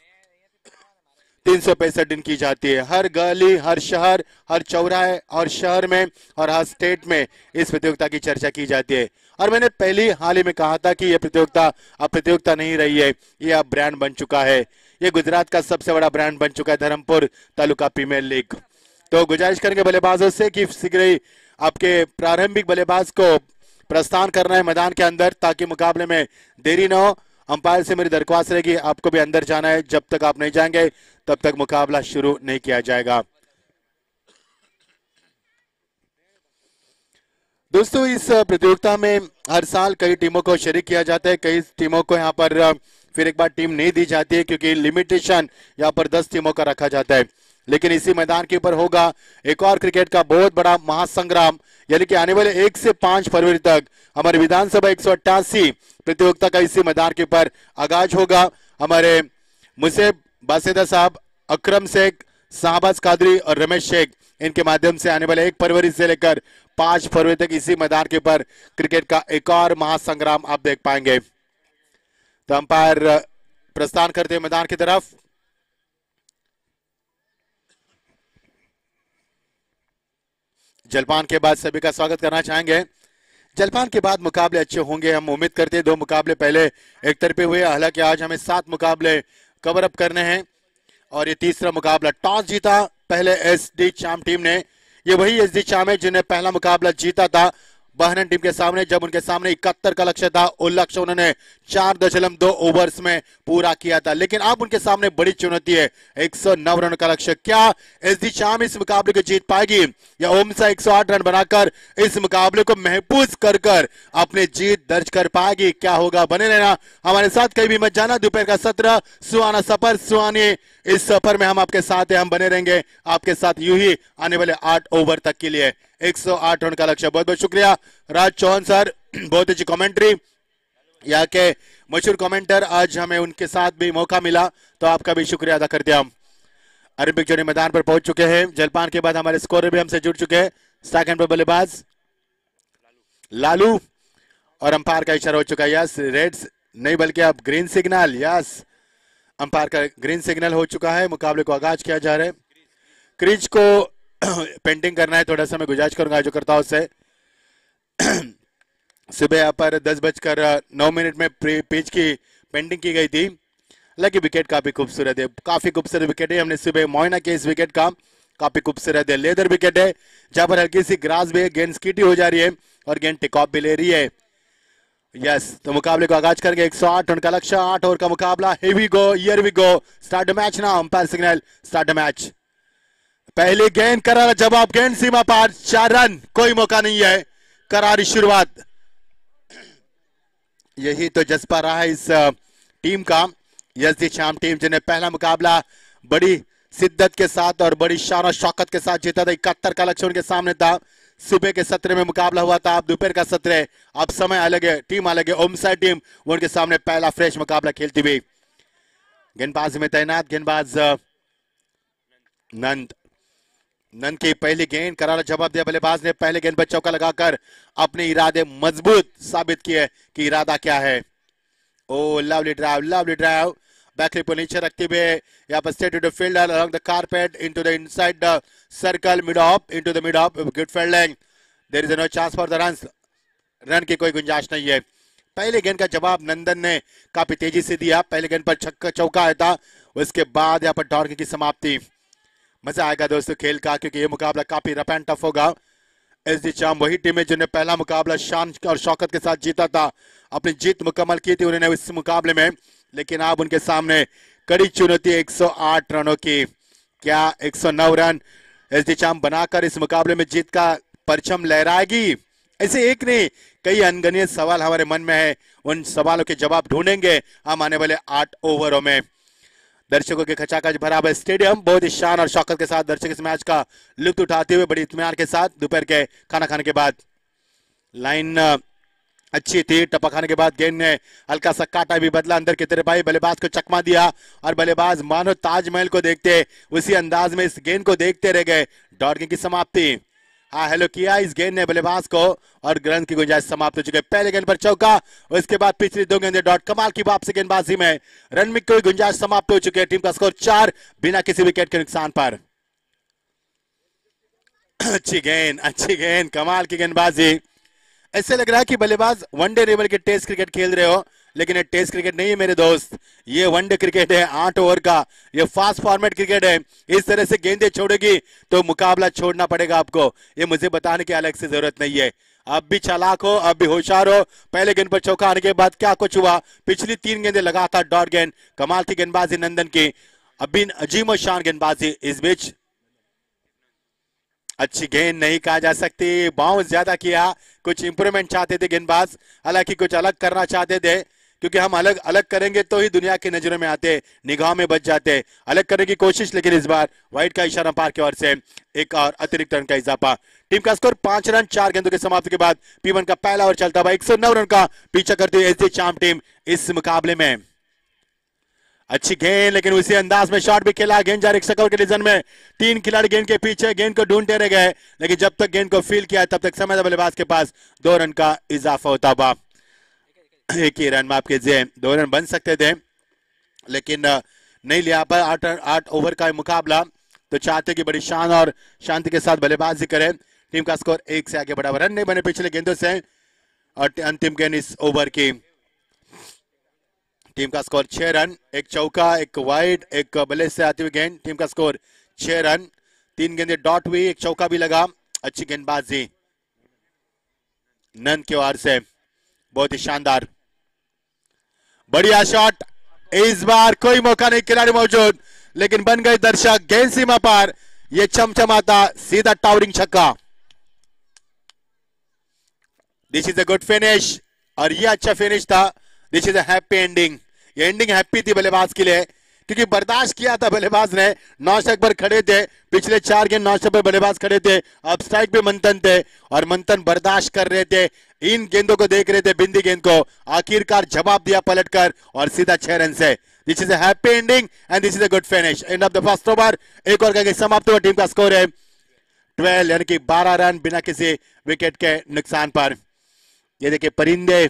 S2: 365 दिन की जाती है। हर गली, हर शहर, हर चौराहे और शहर में और हर स्टेट में इस प्रतियोगिता की चर्चा की जाती है। और मैंने हाल ही में कहा था कि यह प्रतियोगिता अब प्रतियोगिता नहीं रही है, यह अब ब्रांड बन चुका है। ये गुजरात का सबसे बड़ा ब्रांड बन चुका है धर्मपुर तालुका प्रीमियर लीग। तो गुजारिश करेंगे बल्लेबाजों से कि शीघ्र ही आपके प्रारंभिक बल्लेबाज को प्रस्थान करना है मैदान के अंदर, ताकि मुकाबले में देरी न हो। अंपायर से मेरी दरख्वास्त रहेगी, आपको भी अंदर जाना है। जब तक आप नहीं जाएंगे तब तक मुकाबला शुरू नहीं किया जाएगा। दोस्तों, इस प्रतियोगिता में हर साल कई टीमों को शरीक किया जाता है। कई टीमों को यहाँ पर फिर एक बार टीम नहीं दी जाती है, क्योंकि लिमिटेशन यहाँ पर 10 टीमों का रखा जाता है। लेकिन इसी मैदान के ऊपर होगा एक और क्रिकेट का बहुत बड़ा महासंग्राम, यानी कि आने वाले 1 से 5 फरवरी तक हमारे विधानसभा 188 प्रतियोगिता का इसी मैदान के ऊपर आगाज होगा। हमारे मुसेब बासेदा साहब, अकरम शेख, शाहबाज कादरी और रमेश शेख, इनके माध्यम से आने वाले 1 फरवरी से लेकर 5 फरवरी तक इसी मैदान के ऊपर क्रिकेट का एक और महासंग्राम आप देख पाएंगे। तो अंपायर प्रस्थान करते हैं मैदान की तरफ। जलपान के बाद सभी का स्वागत करना चाहेंगे। जलपान के बाद मुकाबले अच्छे होंगे, हम उम्मीद करते हैं। 2 मुकाबले पहले एक तरफे हुए, हालांकि आज हमें 7 मुकाबले कवर अप करने हैं और ये तीसरा मुकाबला। टॉस जीता पहले एसडी चाम टीम ने। ये वही एसडी चाम है जिन्हें पहला मुकाबला जीता था बहरन टीम के सामने, जब उनके सामने 71 का लक्ष्य था। वो लक्ष्य उन्होंने 4.2 ओवर्स में पूरा किया था। लेकिन अब उनके सामने बड़ी चुनौती है, 109 रन का लक्ष्य। क्या एसडी चाम इस मुकाबले को जीत पाएगी, या ओमसा 108 रन बनाकर इस मुकाबले को महफूज कर कर अपनी जीत दर्ज कर पाएगी? क्या होगा, बने रहना हमारे साथ, कहीं भी मत जाना। दोपहर का 17 सुहाना सफर, सुहानी इस सफर में हम आपके साथ हैं, हम बने रहेंगे आपके साथ यूं ही आने वाले 8 ओवर तक के लिए। 108 रन का लक्ष्य। बहुत बहुत शुक्रिया राज चौहान सर, बहुत अच्छी कमेंट्री, यहाँ के मशहूर कमेंटर। आज हमें उनके साथ भी मौका मिला, तो आपका भी शुक्रिया अदा करते हैं हम। अरबिक जोड़ी मैदान पर पहुंच चुके हैं। जलपान के बाद हमारे स्कोरर भी हमसे जुड़ चुके हैं। सेकंड पर बल्लेबाज लालू और अंपायर का इशारा हो चुका है। यस, रेड्स नहीं बल्कि अब ग्रीन सिग्नल। यस, अंपायर का ग्रीन सिग्नल हो चुका है। मुकाबले को आगाज किया जा रहा है। क्रीज को पेंटिंग करना है, थोड़ा सा मैं गुजारिश करूंगा आयोजकर्ताओं से। सुबह यहाँ पर 10:09 में पिच की पेंटिंग की गई थी। हालांकि विकेट काफी खूबसूरत है, काफी खूबसूरत विकेट है। हमने सुबह मुआयना किया इस विकेट का, काफी खूबसूरत है। लेदर विकेट है, जहां पर हल्की सी ग्रास भी है, गेंद स्कीटी हो जा रही है और गेंद टेक ऑफ भी ले रही है। यस, तो मुकाबले को आगाज करेंगे। 108 रन का लक्ष्य, 8 ओवर का मुकाबला। Here we go, here we go, start the match now. Umpire signal, start the match. पहली गेंद, करारा जवाब, गेंद सीमा पार, 4 रन, कोई मौका नहीं है। करारी शुरुआत, यही तो जज्बा रहा है इस टीम का। एसडी चाम टीम जिन्हें पहला मुकाबला बड़ी शिद्दत के साथ और बड़ी शान और शौकत के साथ जीता था। 71 का लक्ष्य उनके सामने था। सुबह के सत्र में मुकाबला हुआ था, अब दोपहर का सत्र है, अब समय अलग है, टीम अलग है। ओमसा टीम वो उनके सामने पहला फ्रेश मुकाबला खेलती हुई। गेंदबाज में तैनात गेंदबाज नंद की पहली गेंद, करारा जवाब दिया बल्लेबाज ने। पहले गेंद पर चौका लगाकर अपने इरादे मजबूत साबित किए कि इरादा क्या है। Oh lovely drive, lovely drive, backlift को नीचे रखते हुए यहाँ पर straight to the fielder along the carpet into the inside the circle, mid off, into the mid off, good fielding, there is no chance for the runs, run की कोई गुंजाइश नहीं है। पहले गेंद का जवाब नंदन ने काफी तेजी से दिया। पहले गेंद पर छक्का चौका आया था, उसके बाद यहाँ पर डॉर्किंग की समाप्ति। मजा आएगा दोस्तों खेल का, क्योंकि ये मुकाबला काफी रफ एंड टफ होगा। एसडी चाम वही टीम है जिन्हें पहला मुकाबला शान और शौकत के साथ जीता था, अपनी जीत मुकम्मल की थी उन्होंने इस मुकाबले में। लेकिन अब उनके सामने कड़ी चुनौती 108 रनों की। क्या 109 रन एसडी चाम बनाकर इस मुकाबले में जीत का परचम लहराएगी? ऐसे एक नहीं, कई अनगिनत सवाल हमारे मन में है, उन सवालों के जवाब ढूंढेंगे हम आने वाले 8 ओवरों में। दर्शकों के खचाखच भरा हुआ स्टेडियम, बहुत ही शान और शौकत के साथ दर्शक इस मैच का लुत्फ उठाते हुए बड़ी इत्मीनान के साथ दोपहर के खाना खाने के बाद। लाइन अच्छी थी, टपा खाने के बाद गेंद ने हल्का सा काटा भी बदला अंदर की तरफ आई, बल्लेबाज को चकमा दिया और बल्लेबाज मानो ताजमहल को देखते उसी अंदाज में इस गेंद को देखते रह गए। डॉर्किंग की समाप्ति, हाँ हेलो किया इस गेंद ने बल्लेबाज को और रन की गुंजाइश समाप्त हो चुकी है। पहले गेंद पर चौका, उसके बाद पिछली 2 गेंदें डॉट। कमाल की वापसी गेंदबाजी में, रन में कोई गुंजाइश समाप्त हो चुकी है। टीम का स्कोर 4 बिना किसी विकेट के नुकसान पर। अच्छी गेंद, कमाल की गेंदबाजी। ऐसे लग रहा है कि बल्लेबाज वनडे नहीं बल्कि टेस्ट क्रिकेट खेल रहे हो। लेकिन ये टेस्ट क्रिकेट नहीं है मेरे दोस्त, ये वनडे क्रिकेट है, 8 ओवर का, ये फास्ट फॉर्मेट क्रिकेट है। इस तरह से गेंदें छोड़ेगी तो मुकाबला छोड़ना पड़ेगा आपको, ये मुझे बताने की अलग से जरूरत नहीं है। अब भी चालाक हो, अब भी होशियार हो। पहले गेंद पर चौका आने के बाद क्या कुछ हुआ, पिछली 3 गेंदें लगातार डॉट गेंद, कमाल की गेंदबाजी नंदन की, अभी अजीम शान गेंदबाजी। इस बीच अच्छी गेंद नहीं कहा जा सकती, बाउंस ज्यादा किया, कुछ इंप्रूवमेंट चाहते थे गेंदबाज, हालांकि कुछ अलग करना चाहते थे, क्योंकि हम अलग अलग करेंगे तो ही दुनिया की नजरों में आते, निगाह में बच जाते। अलग करने की कोशिश, लेकिन इस बार वाइड का इशारा पार की ओर से एक और अतिरिक्त रन का इजाफा। टीम का स्कोर 5 रन 4 गेंदों के समाप्ति के बाद P1 का पहला ओवर चलता हुआ 109 रन का पीछा करती हुई एसडी चाम टीम इस मुकाबले में। अच्छी गेंद, लेकिन उसी अंदाज में शॉट भी खेला, गेंद जा रही सकल के डिवीजन में, 3 खिलाड़ी गेंद के पीछे गेंद को ढूंढते रह गए, लेकिन जब तक गेंद को फील किया तब तक समय था बल्लेबाज के पास 2 रन का इजाफा होता हुआ। एक ही रन, माफ कीजिए, 2 रन बन सकते थे लेकिन नहीं लिया पर 8 ओवर का मुकाबला, तो चाहते कि बड़ी शान और शांति के साथ बल्लेबाजी करें। टीम का स्कोर 1 से आगे बढ़ा, रन नहीं बने पिछले गेंदों से, और अंतिम गेंद इस ओवर की। टीम का स्कोर 6 रन, एक चौका, एक वाइड, एक बल्ले से आती हुई गेंद। टीम का स्कोर 6 रन, 3 गेंदें डॉट हुई, एक चौका भी लगा। अच्छी गेंदबाजी नंद की ओर से, बहुत ही शानदार, बढ़िया शॉट। इस बार कोई मौका नहीं, खिलाड़ी मौजूद, लेकिन बन गए दर्शक, गेंद सीमा पार, ये चमचमाता सीधा टावरिंग छक्का। This is a good finish, और ये अच्छा फिनिश था। This is a happy ending, ये एंडिंग हैप्पी थी बल्लेबाज के लिए, क्योंकि बर्दाश्त किया था बल्लेबाज ने। 9 स्ट्राइक पर खड़े थे, पिछले 4 गेंद 9 स्ट्राइक पर बल्लेबाज खड़े थे, अब स्ट्राइक पे मंथन थे, और मंथन बर्दाश्त कर रहे थे, इन गेंदों को देख रहे थे, बिंदी गेंद को। आखिरकार जवाब दिया पलटकर, और सीधा 6 रन से। This is a happy ending and this is a good finish. End of the first over, एक ओवर का समाप्त हुआ। टीम का स्कोर है 12, यानी कि 12 रन बिना किसी विकेट के नुकसान पर। ये देखिए, परिंदे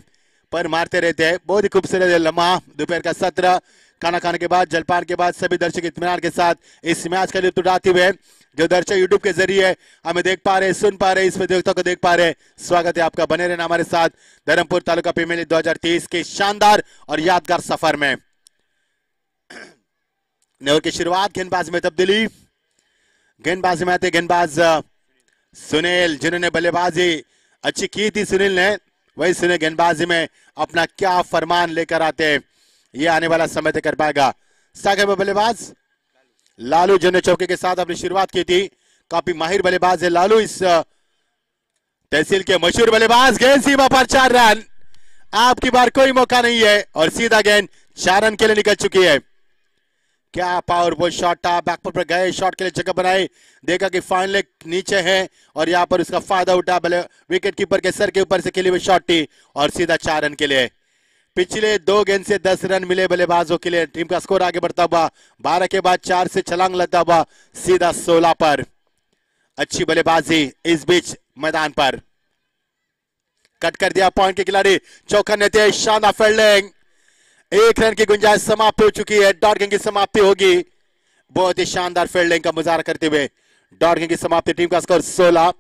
S2: पर मारते रहते हैं, बहुत ही खूबसूरत लम्हा। दोपहर का 17, खाना खाने के बाद, जलपान के बाद, सभी दर्शक इत्मीनान के साथ इस मैच का लुत्फ उठाते हुए, जो दर्शक यूट्यूब के जरिए हमें देख पा रहे, सुन पा रहे, इस प्रतियोगिता को देख पा रहे, स्वागत है आपका, बने रहना हमारे साथ धर्मपुर तालुका प्रीमियर लीग 2023 के शानदार और यादगार सफर में। ओवर की शुरुआत, गेंदबाजी में तब्दीली, गेंदबाजी में आते गेंदबाज सुनील, जिन्होंने बल्लेबाजी अच्छी की थी सुनील ने, वही सुनील गेंदबाजी में अपना क्या फरमान लेकर आते हैं, ये आने वाला समय तय कर पाएगा। सागर में बल्लेबाज लालू, जिन्होंने चौके के साथ अपनी शुरुआत की थी, काफी माहिर बल्लेबाज है लालू, इस तहसील के मशहूर बल्लेबाज। गेंद सीमा पर 4 रन, आपकी बार कोई मौका नहीं है, और सीधा गेंद 4 रन के लिए निकल चुकी है। क्या पावरफुल शॉट था, बैकफुट पर गए, शॉट के लिए जगह बनाई, देखा कि फाइन लेग नीचे है, और यहाँ पर उसका फायदा उठा, विकेट कीपर के सर के ऊपर से खेली हुई शॉट थी, और सीधा 4 रन के लिए। पिछले 2 गेंद से 10 रन मिले बल्लेबाजों के लिए। टीम का स्कोर आगे बढ़ता हुआ 12 के बाद 4 से छलांग लगता हुआ सीधा 16 पर। अच्छी बल्लेबाजी इस बीच मैदान पर, कट कर दिया पॉइंट के खिलाड़ी, चौका नेते, शानदार फील्डिंग, 1 रन की गुंजाइश समाप्त हो चुकी है, डॉट गेंद की समाप्ति होगी। बहुत ही शानदार फील्डिंग का मुजाहरा करते हुए डॉट गेंद की समाप्ति। टीम का स्कोर 16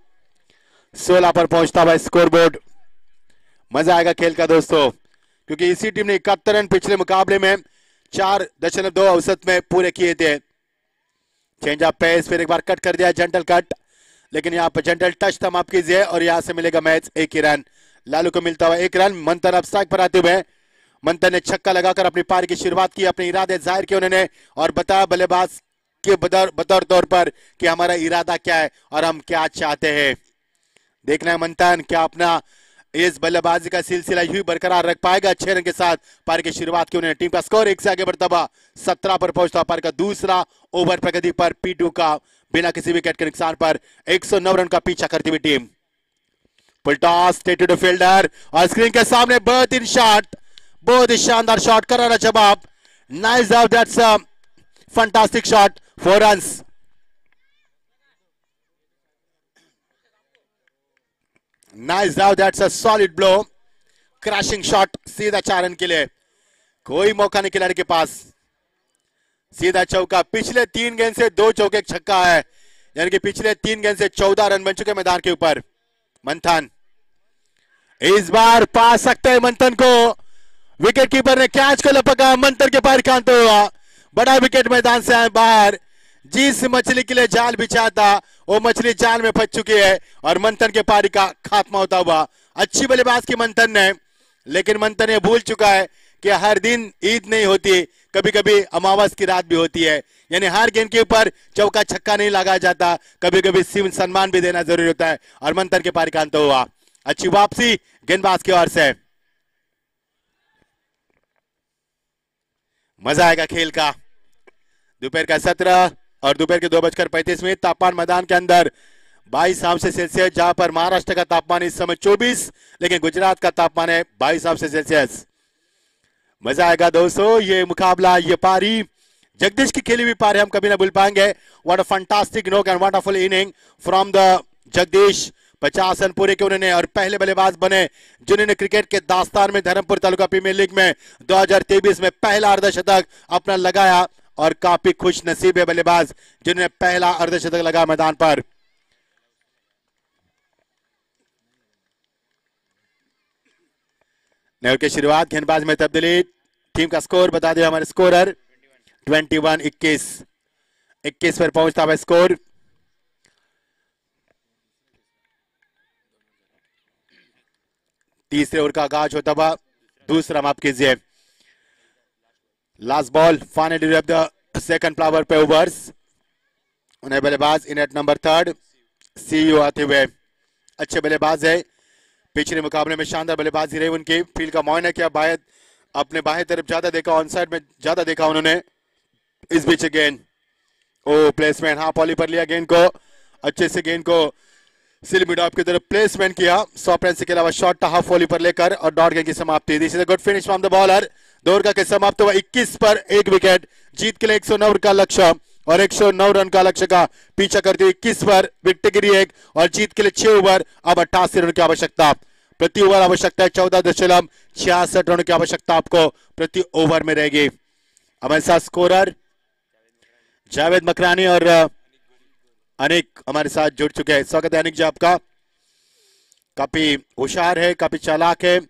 S2: पर पहुंचता हुआ स्कोरबोर्ड। मजा आएगा खेल का दोस्तों, क्योंकि इसी टीम ने 71 रन पिछले मुकाबले में 4.2 औसत में पूरे किए थे। चेंज ऑफ पेस, फिर एक बार कट कर दिया, जेंटल कट, लेकिन यहाँ पर जेंटल टच था, माफ कीजिए, और यहाँ से मिलेगा मैच 1 ही रन। लालू को मिलता हुआ 1 रन। मंथन अब स्ट्राइक पर आते हुए, मंथन ने छक्का लगाकर अपनी पारी की शुरुआत की, अपने इरादे जाहिर किए उन्होंने, और बताया बल्लेबाज के बतौर तौर पर कि हमारा इरादा क्या है और हम क्या चाहते हैं। देखना है मंथन क्या अपना इस बल्लेबाजी का सिलसिला यूं बरकरार रख पाएगा। 6 रन के साथ पारी की शुरुआत की उन्होंने। टीम का स्कोर 1 से आगे बढ़ता हुआ 17 पर पहुंचता, पारी का दूसरा ओवर प्रगति पर P2 का बिना किसी विकेट के नुकसान पर 109 रन का पीछा करती हुई टीम। पुलटॉस स्टेट टू फील्डर, और स्क्रीन के सामने बेहतरीन शॉट, बहुत ही शानदार शॉट, करारा जवाब, nice out, that's a fantastic shot, 4 runs. Nice out, that's a solid blow, crashing shot, सीधा 4 रन के लिए। कोई मौका नहीं खिलाड़ी के पास, सीधा चौका। पिछले 3 गेंद से 2 चौके छक्का है, यानी कि पिछले 3 गेंद से 14 रन बन चुके मैदान के ऊपर। मंथन इस बार पा सकते हैं मंथन को, विकेट कीपर ने कैच को लपका, मंतर के पार कांत हुआ, बड़ा विकेट मैदान से आए बाहर। जिस मछली के लिए जाल बिछा था वो मछली जाल में फंस चुकी है और मंथन के पारी का खात्मा होता हुआ। अच्छी बल्लेबाज की मंथन ने, लेकिन मंथन ये भूल चुका है कि हर दिन ईद नहीं होती, कभी कभी अमावस की रात भी होती है, यानी हर गेंद के ऊपर चौका छक्का नहीं लगाया जाता, कभी कभी सम्मान भी देना जरूरी होता है। और मंथन के पारी का अंत हुआ। अच्छी वापसी गेंदबाज की ओर से। मजा आएगा खेल का। दोपहर का 17 और दोपहर के 2:35 तापमान मैदान के अंदर 22°C, जहां पर महाराष्ट्र का तापमान इस समय 24, लेकिन गुजरात का तापमान है 22°C। मजा आएगा दोस्तों, ये मुकाबला, ये पारी, जगदीश की खेली हुई पारी हम कभी ना भूल पाएंगे। What a fantastic knock and wonderful inning from the Jagdish. 50 run पूरे किए उन्होंने और पहले बल्लेबाज बने जिन्होंने क्रिकेट के दास्तान में धर्मपुर तालुका प्रीमियर लीग में 2023 में पहला अर्धशतक अपना लगाया और काफी खुश नसीब है बल्लेबाज जिन्होंने पहला अर्धशतक लगाया मैदान पर। नेहरू की शुरुआत, गेंदबाज में तब्दीली, टीम का स्कोर बता दिया हमारे स्कोरर 21 पर पहुंचता हुआ स्कोर। तीसरे ओवर का आगाज होता हुआ, दूसरा माफ कीजिए, last ball, final of the second flower पे ओवर्स। उन्हें बल्लेबाज इन एट नंबर 3 सीयू आते हुए, अच्छे बल्लेबाज है, पिछले मुकाबले में शानदार बल्लेबाजी रही उनकी। फील्ड का मुआयना किया, बाएं अपने बाएं तरफ ज्यादा देखा, ऑन साइड में ज्यादा देखा उन्होंने। इस बीच गेंद, ओ प्लेसमेंट, हाँ पॉली पर लिया गेंद को, अच्छे से गेंद को सिल मिड ऑफ की तरफ प्लेसमेंट किया, 100 रन के अलावा शॉट हाफ वॉली पर लेकर और डॉट गेंद की समाप्ति। This is a good finish from the bowler. 2 over का समाप्त हुआ 21 पर 1 विकेट, जीत के लिए 109 का लक्ष्य और 109 रन का लक्ष्य का पीछा करते हुए 21 पर विकेट गिरी 1 और जीत के लिए 6 ओवर, अब 88 रन की आवश्यकता। प्रति ओवर आवश्यकता है 14.66 रन की आवश्यकता आपको प्रति ओवर में रहेगी। हमारे साथ स्कोरर जावेद मकरानी और अनिक हमारे साथ जुड़ चुके हैं। स्वागत है अनिक जी आपका। काफी होशियार है, काफी चालाक है,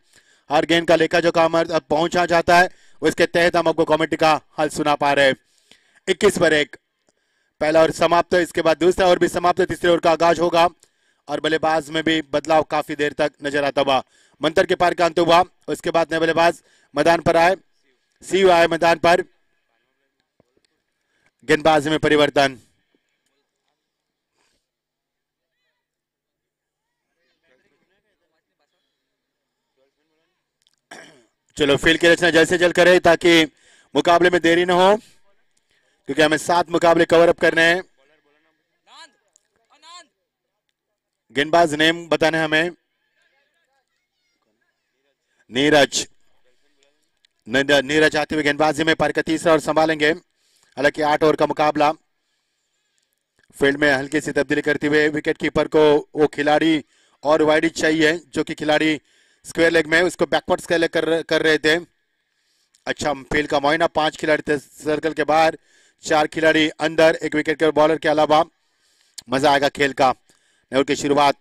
S2: हर गेंद का लेखा जो काम पहुंचा जाता है उसके तहत हम आपको कमेंट्री का हल सुना पा रहे हैं। 21 पर 1 पहला ओवर समाप्त है, इसके बाद दूसरा ओवर भी समाप्त है, तीसरे ओवर का आगाज होगा और बल्लेबाज में भी बदलाव काफी देर तक नजर आता हुआ। मंतर के पार का अंत हुआ, उसके बाद नए बल्लेबाज मैदान पर आए, सीयू आए मैदान पर, गेंदबाज में परिवर्तन। चलो फील्ड की रचना जल्द से जल्द करें ताकि मुकाबले में देरी ना हो, क्योंकि हमें 7 मुकाबले कवर अप करने हैं। गेंदबाज नेम बताने हमें, नीरज। नीरज आते हुए गेंदबाजी में पारी का तीसरा ओवर संभालेंगे। हालांकि 8 ओवर का मुकाबला, फील्ड में हल्की सी तब्दीली करते हुए विकेट कीपर को वो खिलाड़ी और वाइड चाहिए जो कि खिलाड़ी स्क्वायर लेग में उसको बैकवर्ड स्क्वायर लेग कर रहे थे। अच्छा फील्ड का मुआयना, 5 खिलाड़ी थे सर्कल के बाहर, 4 खिलाड़ी अंदर, 1 विकेट के बॉलर के अलावा। मजा आएगा खेल का। नेहरू की शुरुआत,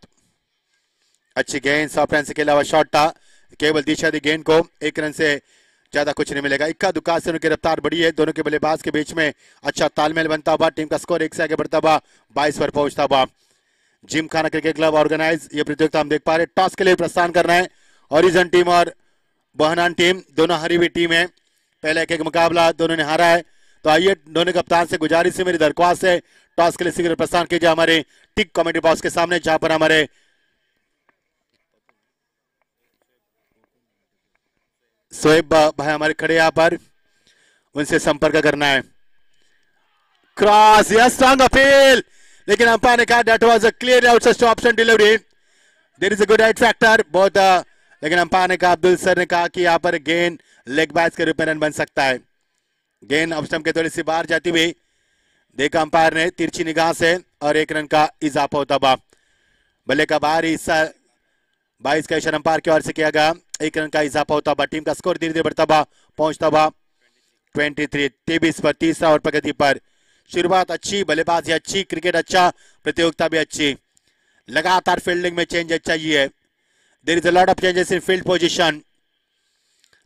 S2: अच्छी गेंद, 100 रन के अलावा शॉट था, केवल दिशा दी गेंद को, 1 रन से ज्यादा कुछ नहीं मिलेगा। इक्का दुक्का से उनकी रफ्तार बढ़ी है, दोनों के बल्लेबाज के बीच में अच्छा तालमेल बनता हुआ, टीम का स्कोर 1 से आगे बढ़ता हुआ 22 पर पहुंचता हुआ। जिम खाना क्रिकेट क्लब ऑर्गेनाइज ये प्रतियोगिता हम देख पा रहे हैं। टॉस के लिए प्रस्थान करना है, ओरिजन टीम और बहनान टीम दोनों हारी हुई टीम है, पहले एक मुकाबला दोनों ने हारा है। तो आइए दोनों कप्तान से गुजारिश है, मेरी दरख्वास्त है, टॉस के लिए शीघ्र प्रस्थान कीजिए हमारे टिक कमेटी बॉक्स के सामने, जहां पर हमारे शोएब भाई हमारे खड़े यहाँ पर, उनसे संपर्क करना है। क्रॉस, यस स्ट्रांग अपील, लेकिन अंपायर ने कहा that was a clear outside option delivery, there is a good right factor बहुत, लेकिन अंपायर ने कहा, अब्दुल सर ने कहा कि यहाँ पर गेंद लेग बैच के रूप में रन बन सकता है। गेंद ऑफ स्टंप के थोड़ी सी बाहर जाती हुई देखा अंपायर ने तिरछी निगाह से और 1 रन का इजाफा होता हुआ। बल्ले का बाहरी हिस्सा 22 का इशारा अंपायर की ओर से किया गया, 1 रन का इजाफा होता हुआ। टीम का स्कोर धीरे धीरे बढ़ता हुआ पहुंचता हुआ 23 पर, तीसरा और प्रगति पर। शुरुआत अच्छी, बल्लेबाजी अच्छी, क्रिकेट अच्छा, प्रतियोगिता भी अच्छी, लगातार फील्डिंग में चेंज चाहिए। There is a lot of changes in field position,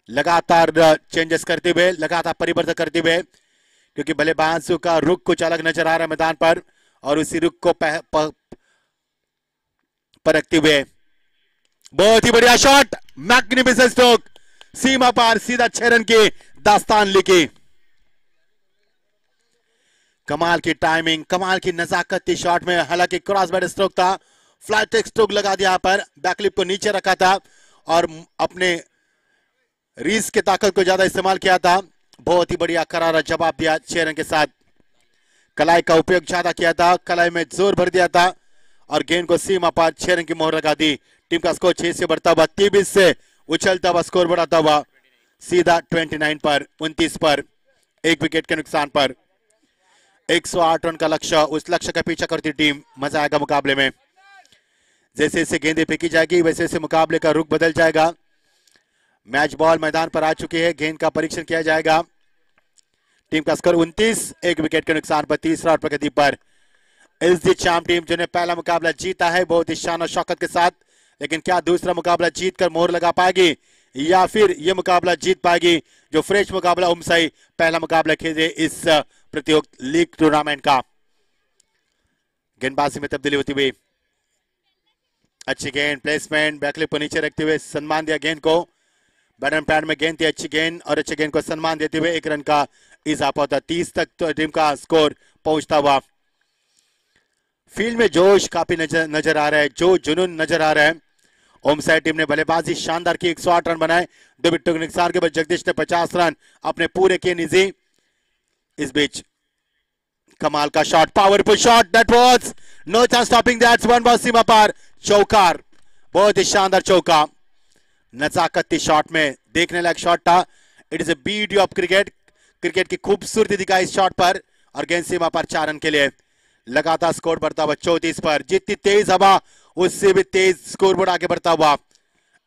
S2: लगातार चेंजेस करते हुए, लगातार परिवर्तन करते हुए, क्योंकि बल्लेबाजों का रुख कुछ अलग नजर आ रहा है मैदान पर और उसी रुख को परखते हुए बहुत ही बढ़िया शॉट, मैग्निफिसेंट स्ट्रोक, सीमा पार, सीधा 6 रन की दास्तान लिखी। कमाल की टाइमिंग, कमाल की नजाकत थी शॉट में। हालांकि क्रॉस बैट स्ट्रोक था, फ्लाइट स्ट्रोक लगा दिया, यहाँ पर बैकलिप को नीचे रखा था और अपने रीस की ताकत को ज्यादा इस्तेमाल किया था। बहुत ही बढ़िया करारा जवाब दिया 6 रन के साथ। कलाई का उपयोग ज्यादा किया था, कलाई में जोर भर दिया था और गेंद को सीमा पार 6 रन की मोहर लगा दी। टीम का स्कोर 6 से बढ़ता हुआ 23 से उछलता हुआ स्कोर बढ़ाता हुआ सीधा 29 पर, 29 पर, 1 विकेट के नुकसान पर। 108 रन का लक्ष्य, उस लक्ष्य का पीछा करती टीम। मजा आएगा मुकाबले में। जैसे जैसे गेंदें फेंकी जाएगी वैसे वैसे मुकाबले का रुख बदल जाएगा। मैच बॉल मैदान पर आ चुकी है, गेंद का परीक्षण किया जाएगा। टीम का स्कोर 29, 1 विकेट के नुकसान पर, तीसरा और प्रगति पर। एसडी चाम टीम जिन्हें पहला मुकाबला जीता है बहुत ही शान और शौकत के साथ, लेकिन क्या दूसरा मुकाबला जीत कर मोहर लगा पाएगी या फिर यह मुकाबला जीत पाएगी जो फ्रेश मुकाबला उमसाई पहला मुकाबला खेले इस प्रतियोगिता लीग टूर्नामेंट का। गेंदबाजी में तब्दीली होती हुई, अच्छी गेंद, प्लेसमेंट, बैकलिप को नीचे रखते हुए सम्मान दिया गेंद को। बैटन पैड में गेंद थी, अच्छी गेंद और अच्छी गेंद को सम्मान देते हुए 1 रन का इजाफा होता, 30 तक तो टीम का स्कोर पहुंचता हुआ। फील्ड में जोश काफी नजर आ रहा है, जो जुनून नजर आ रहा है। ओम साइड टीम ने बल्लेबाजी शानदार की, 108 रन बनाए 2 विकेटों के नुकसान के बाद। जगदीश ने 50 रन अपने पूरे किए निजी। इस बीच कमाल का shot, powerful shot, that was no chance stopping that, one ball सीमा पार, चौकार, बहुत ही शानदार चौका। नजाकत थी शॉट में, देखने लायक शॉट था। It is a beauty of cricket, cricket की खूबसूरती दिखाई इस शॉट पर और गेंद सीमा पर 4 रन के लिए। लगातार स्कोर बढ़ता हुआ 34 पर, जितनी तेज हवा उससे भी तेज स्कोर बोर्ड आगे बढ़ता हुआ।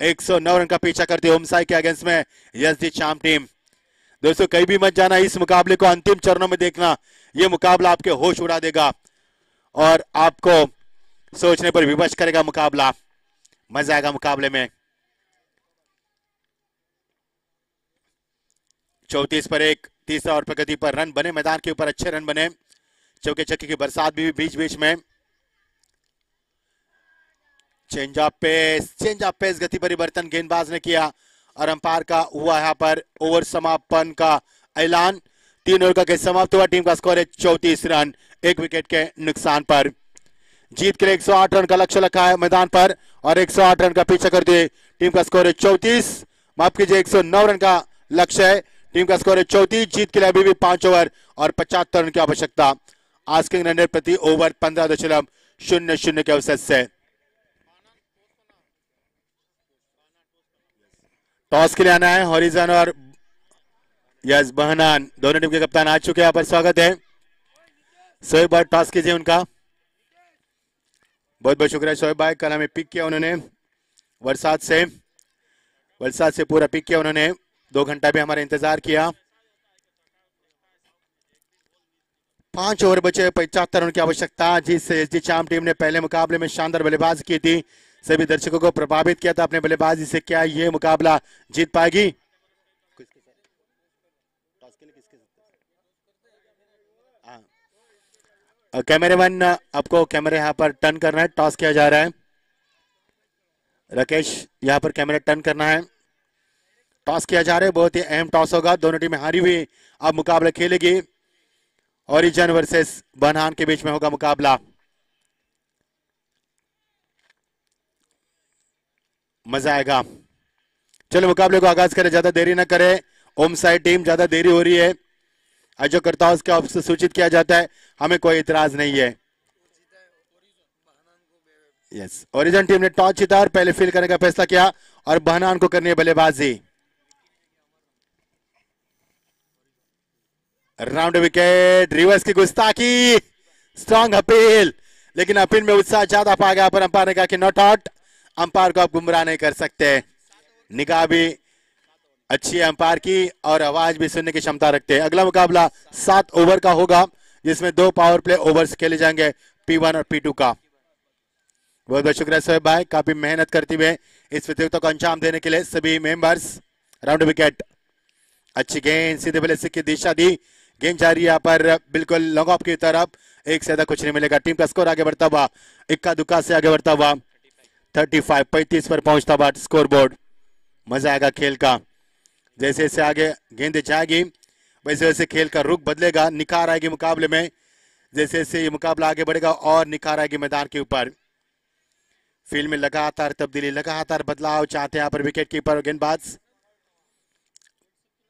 S2: 109 रन का पीछा करती ओमसाई के अगेंस्ट में एसडी चाम टीम। दोस्तों कहीं भी मत जाना, इस मुकाबले को अंतिम चरणों में देखना। यह मुकाबला आपके होश उड़ा देगा और आपको सोचने पर विवश करेगा मुकाबला। मजा आएगा मुकाबले में। 34 पर 1, तीसरा और प्रगति पर। रन बने मैदान के ऊपर, अच्छे रन बने, चौके छक्के की बरसात भी बीच बीच में। चेंज ऑफ पेस गति परिवर्तन गेंदबाज ने किया और अंपायर का हुआ यहाँ पर ओवर समापन का ऐलान। 3 ओवर का खेल समाप्त हुआ। टीम का स्कोर है 34 रन 1 विकेट के नुकसान पर। जीत के लिए 108 रन का लक्ष्य रखा है मैदान पर और 108 रन का पीछा करते हुए टीम का स्कोर है 34, माफ कीजिए 109 रन का लक्ष्य है। टीम का स्कोर है 34। जीत के लिए अभी भी 5 ओवर और 75 रन की आवश्यकता। आस्किंग रन प्रति ओवर 15.00 के अवसर से। टॉस के लिए आना है हॉरिजन और यस बहनान, दोनों टीम के कप्तान आ चुके हैं यहाँ पर। स्वागत है शोएब भाई, टॉस कीजिए उनका। बहुत बहुत शुक्रिया शोएब भाई, कल हमें पिक किया उन्होंने वलसाड से पूरा पिक किया उन्होंने। 2 घंटा भी हमारा इंतजार किया। 5 ओवर बचे, 75 रन की आवश्यकता, जिससे एसडी चाम टीम ने पहले मुकाबले में शानदार बल्लेबाजी की थी, सभी दर्शकों को प्रभावित किया था अपने बल्लेबाजी से। क्या ये मुकाबला जीत पाएगी? कैमरामैन आपको कैमरे यहाँ पर टर्न करना है, टॉस किया जा रहा है। राकेश यहाँ पर कैमरा टर्न करना है, टॉस किया जा रहा है। बहुत ही अहम टॉस होगा, दोनों टीमें हारी हुई अब मुकाबला खेलेगी। ओरिजिन वर्सेस बनहान के बीच में होगा मुकाबला। मजा आएगा। चलो मुकाबले को आगाज करें, ज्यादा देरी ना करें। ओम साइड टीम ज्यादा देरी हो रही है, जो करता है उसके आपसे सूचित किया जाता है, हमें कोई इतराज नहीं है। यस, ओरिजिन टीम ने टॉस जीता और पहले फील्ड करने का फैसला किया और बहनान को करनी है बल्लेबाजी। राउंड विकेट, रिवर्स की गुस्ताखी, स्ट्रॉन्ग अपील, लेकिन अपील में उत्साह ज्यादा पा गया पर अंपायर ने कहा कि नॉट आउट। अंपायर को आप गुमराह नहीं कर सकते, निगाह भी अच्छी है अंपायर की और आवाज भी सुनने की क्षमता रखते हैं। अगला मुकाबला 7 ओवर का होगा, जिसमें 2 पावर प्ले ओवर्स खेले जाएंगे, P1 और P2 का। बहुत बहुत शुक्रिया सोहेब भाई, काफी मेहनत करते हुए इस प्रतियोगिता को अंजाम देने के लिए सभी मेंबर्स। Round wicket. अच्छी गेंद, सीधे बल्ले से की दिशा दी, गेंद जा रही है यहाँ पर बिल्कुल लॉन्ग ऑफ की तरफ, एक से ज्यादा कुछ नहीं मिलेगा। टीम का स्कोर आगे बढ़ता हुआ, इक्का दुक्का से आगे बढ़ता हुआ 35 पर पहुंचता हुआ स्कोर बोर्ड। मजा आएगा खेल का, जैसे जैसे आगे गेंद जाएगी वैसे वैसे खेल का रुख बदलेगा, निखार आएगी मुकाबले में, जैसे जैसे ये मुकाबला आगे बढ़ेगा और निखार आएगी मैदान के ऊपर। फील्ड में लगातार तब्दीली, लगातार बदलाव चाहते हैं यहाँ पर विकेट कीपर और गेंदबाज।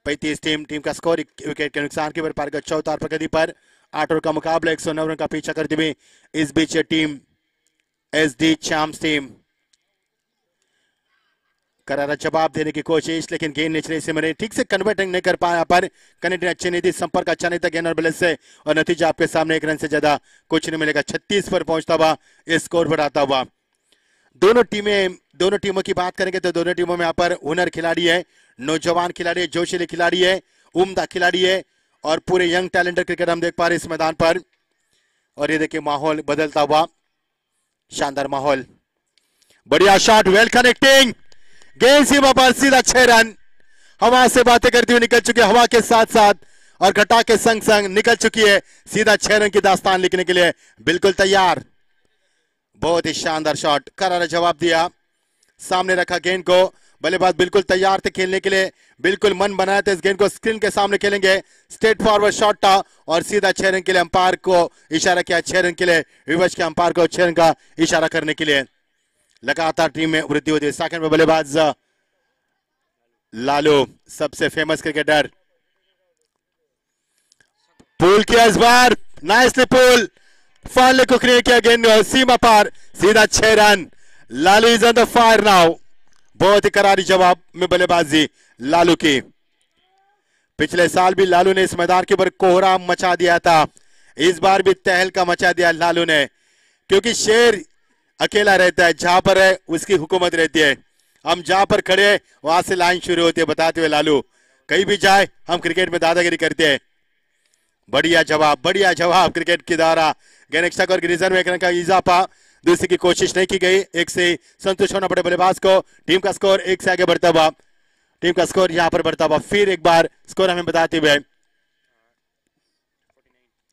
S2: 35 टीम का स्कोर, विकेट के नुकसान की भरपाई का 74 प्रगति पर 8 ओवर का मुकाबला, 109 रन का पीछा करती हुई इस बीच टीम एसडी चाम्स टीम करारा जवाब देने की कोशिश, लेकिन गेंद निचले से मरे, ठीक से कन्वर्टिंग नहीं कर पाया पर कनेक्टिंग अच्छी नहीं थी, संपर्क अच्छा नहीं था गेंद और बल्ले से, और नतीजा आपके सामने 1 रन से ज्यादा कुछ नहीं मिलेगा। 36 पर पहुंचता हुआ स्कोर बढ़ाता हुआ। दोनों टीमों की बात करेंगे तो दोनों टीमों में यहाँ पर हुनर खिलाड़ी है, नौजवान खिलाड़ी है, जोशीले खिलाड़ी है, उम्दा खिलाड़ी है और पूरे यंग टैलेंटेड क्रिकेट हम देख पा रहे हैं इस मैदान पर। और ये देखिए माहौल बदलता हुआ, शानदार माहौल, बढ़िया शॉट, वेल कनेक्टिंग, गेंद सीमा पर सीधा 6 रन। हवा से बातें करती हुई निकल चुकी है, हवा के साथ साथ और घटा के संग संग निकल चुकी है, सीधा 6 रन की दास्तान लिखने के लिए बिल्कुल तैयार। बहुत ही शानदार शॉट, करारा जवाब दिया, सामने रखा गेंद को, बल्लेबाज बिल्कुल तैयार थे खेलने के लिए, बिल्कुल मन बनाया था इस गेंद को स्क्रीन के सामने खेलेंगे, स्ट्रेट फॉरवर्ड शॉट था और सीधा 6 रन के लिए अंपायर को इशारा किया, 6 रन के लिए विवश के अंपायर को 6 रन का इशारा करने के लिए। लगातार टीम में वृद्धि होती है। सेकंड में बल्लेबाज लालू, सबसे फेमस क्रिकेटर, पुल किया इस बार, नाइसली पुल, फाले को क्रिएट किया, गेंद सीमा पार, सीधा 6 run. Lalu is on the fire now. बहुत ही करारी जवाब में बल्लेबाजी लालू की। पिछले साल भी लालू ने इस मैदान के ऊपर कोहराम मचा दिया था, इस बार भी तहलका मचा दिया लालू ने, क्योंकि शेर अकेला रहता है, जहां पर है उसकी हुकूमत रहती है, हम जहां पर खड़े हैं वहां से लाइन शुरू होती है, बताते हुए लालू कहीं भी जाए हम क्रिकेट में दादागिरी करते हैं। बढ़िया जवाब क्रिकेट के द्वारा। गेनेक्स्टक और गिरिजन में 1 रन का इजाफा, दूसरी की कोशिश नहीं की गई, एक से संतुष्ट होना पड़े बल्लेबाज को। टीम का स्कोर 1 से आगे बढ़ता हुआ, टीम का स्कोर यहां पर बढ़ता हुआ। फिर एक बार स्कोर हमें बताते हुए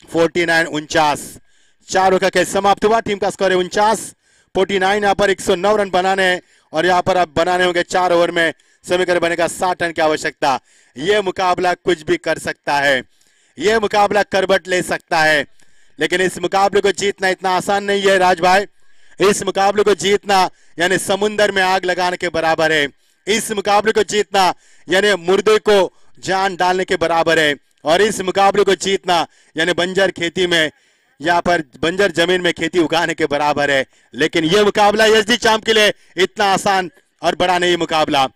S2: 49-49, 4 ओवर का खेल समाप्त हुआ, टीम का स्कोर है 49 यहाँ पर 109 रन बनाने और यहाँ पर अब बनाने होंगे 4 ओवर में समीकरण बनेगा 60 रन की आवश्यकता। यह मुकाबला कुछ भी कर सकता है, यह मुकाबला करवट ले सकता है, लेकिन इस मुकाबले को जीतना इतना आसान नहीं है राज भाई। इस मुकाबले को जीतना यानी समुंदर में आग लगाने के बराबर है, इस मुकाबले को जीतना यानी मुर्दे को जान डालने के बराबर है, और इस मुकाबले को जीतना यानी बंजर खेती में, यहाँ पर बंजर जमीन में खेती उगाने के बराबर है। लेकिन यह मुकाबला एसडी चाम्प के लिए इतना आसान और बड़ा नहीं मुकाबला।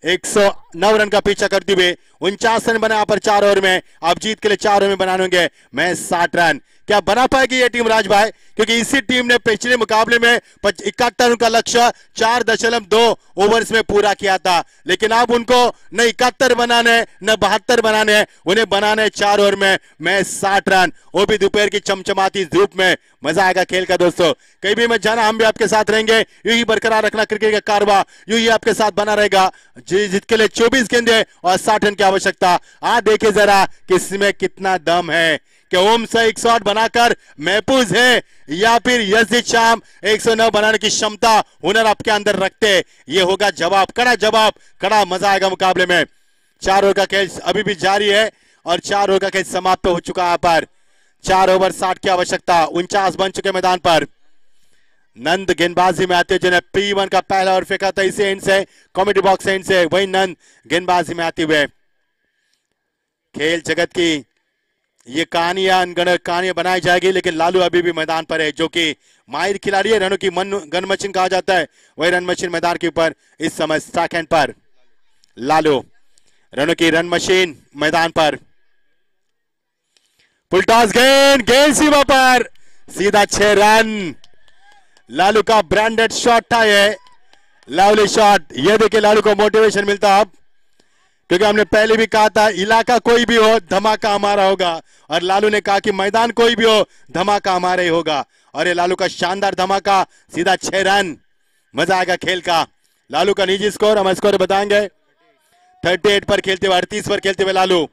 S2: 109 रन का पीछा करते हुए 49 रन बना यहाँ पर 4 ओवर में, आप जीत के लिए 4 ओवर में बनाने होंगे मैं 60 रन। क्या बना पाएगी ये टीम राज भाई? क्योंकि इसी टीम ने पिछले मुकाबले में 71 रन का लक्ष्य 4.2 ओवर्स में पूरा किया था, लेकिन अब उनको न 71 बनाने न 72 बनाने, उन्हें बनाने 4 ओवर में मैं 60 रन, वो भी दोपहर की चमचमाती धूप में। मजा आएगा खेल का दोस्तों, कहीं भी मत जाना, हम भी आपके साथ रहेंगे, यूं ही बरकरार रखना क्रिकेट का कारवा, यूं ही आपके साथ बना रहेगा। जिसके लिए 24 गेंदें और 60 रन की आवश्यकता। आज देखिए जरा किसमें कितना दम है, कि ओम से 108 बनाकर महफूज है या फिर यशदी चाम 109 बनाने की क्षमता हुनर आपके अंदर रखते। ये होगा जवाब, कड़ा जवाब, कड़ा मजा आएगा मुकाबले में। 4 ओवर का खेल अभी भी जारी है और 4 ओवर का खेल समाप्त हो चुका है। पर 4 ओवर 60 की आवश्यकता, 49 बन चुके मैदान पर। नंद गेंदबाजी में आते हुए जिन्हें P1 का पहला ओवर फेंका था इसी एंड से, कॉमेडी बॉक्स एंड से, वही नंद गेंदबाजी में आते हुए। खेल जगत की ये कहानियां बनाई जाएगी, लेकिन लालू अभी भी मैदान पर है, जो कि माहिर खिलाड़ी है, रनों की गन मशीन कहा जाता है, वही रन मशीन मैदान के ऊपर इस समय सेकंड पर लालू, रनों की रन मशीन मैदान पर। फुलटॉस गेंद सीमा पर, सीधा 6 रन। लालू का ब्रांडेड शॉट था ये, लावली शॉट। ये देखिए लालू को मोटिवेशन मिलता अब, क्योंकि हमने पहले भी कहा था इलाका कोई भी हो धमाका हमारा होगा, और लालू ने कहा कि मैदान कोई भी हो धमाका हमारा ही होगा, और ये लालू का शानदार धमाका, सीधा 6 रन। मजा आएगा खेल का। लालू का निजी स्कोर हम स्कोर बताएंगे 38 पर खेलते हुए, 38 पर खेलते हुए लालू,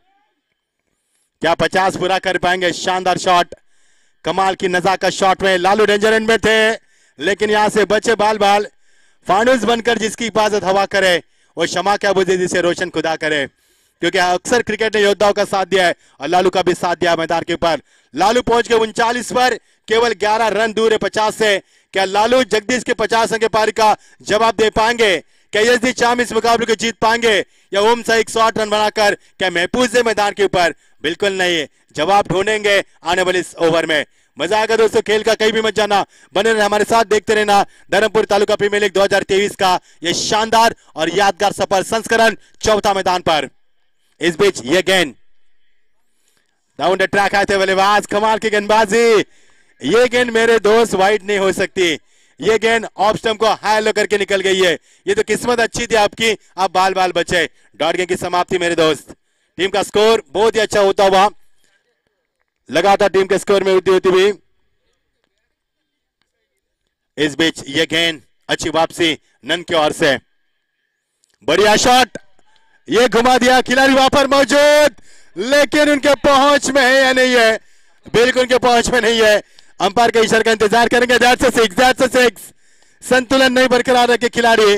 S2: क्या 50 पूरा कर पाएंगे? शानदार शॉट, कमाल की नजाकत शॉट में लालू डेंजर एंड में थे, लेकिन यहां से बचे बाल बाल। फानुस बनकर जिसकी हिफाजत हवा करे वो क्षमा क्या बुझे जिसे रोशन खुदा करे, क्योंकि अक्सर क्रिकेट ने योद्धाओं का साथ दिया है और लालू का भी साथ दिया मैदान के ऊपर। लालू पहुंच गए 39 पर, केवल 11 रन दूर है 50 से। क्या लालू जगदीश के 50 अंक पारी का जवाब दे पाएंगे? क्या यजदी चाम इस मुकाबले को जीत पाएंगे, या ओम सा 108 रन बनाकर क्या महफूज है मैदान के ऊपर? बिल्कुल नहीं, जवाब ढूंढेंगे आने वाले इस ओवर में। मजा आएगा दोस्तों, खेल का कहीं भी मत जाना, बने रहना हमारे साथ, देखते रहना धर्मपुर तालुका प्रीमियर लीग 2023 का ये शानदार और यादगार सफर संस्करण चौथा मैदान पर। इस बीच ये गेंद डाउन द ट्रैक आए थे बल्लेबाज, कमाल की गेंदबाजी। ये गेंद मेरे दोस्त वाइड नहीं हो सकती, ये गेंद ऑफ स्टंप को हाई लो करके निकल गई है। ये तो किस्मत अच्छी थी आपकी, आप बाल बाल बचे। डॉट गेंद की समाप्ति मेरे दोस्त। टीम का स्कोर बहुत ही अच्छा होता हुआ लगातार टीम के स्कोर में होती हुई। इस बीच ये गेंद अच्छी वापसी नन की ओर से, बढ़िया शॉट, ये घुमा दिया, खिलाड़ी वहां पर मौजूद, लेकिन उनके पहुंच में है या नहीं है? बिल्कुल उनके पहुंच में नहीं है। अंपायर के इशारे का इंतजार करेंगे। That's a six. संतुलन नहीं बरकरार रखे खिलाड़ी,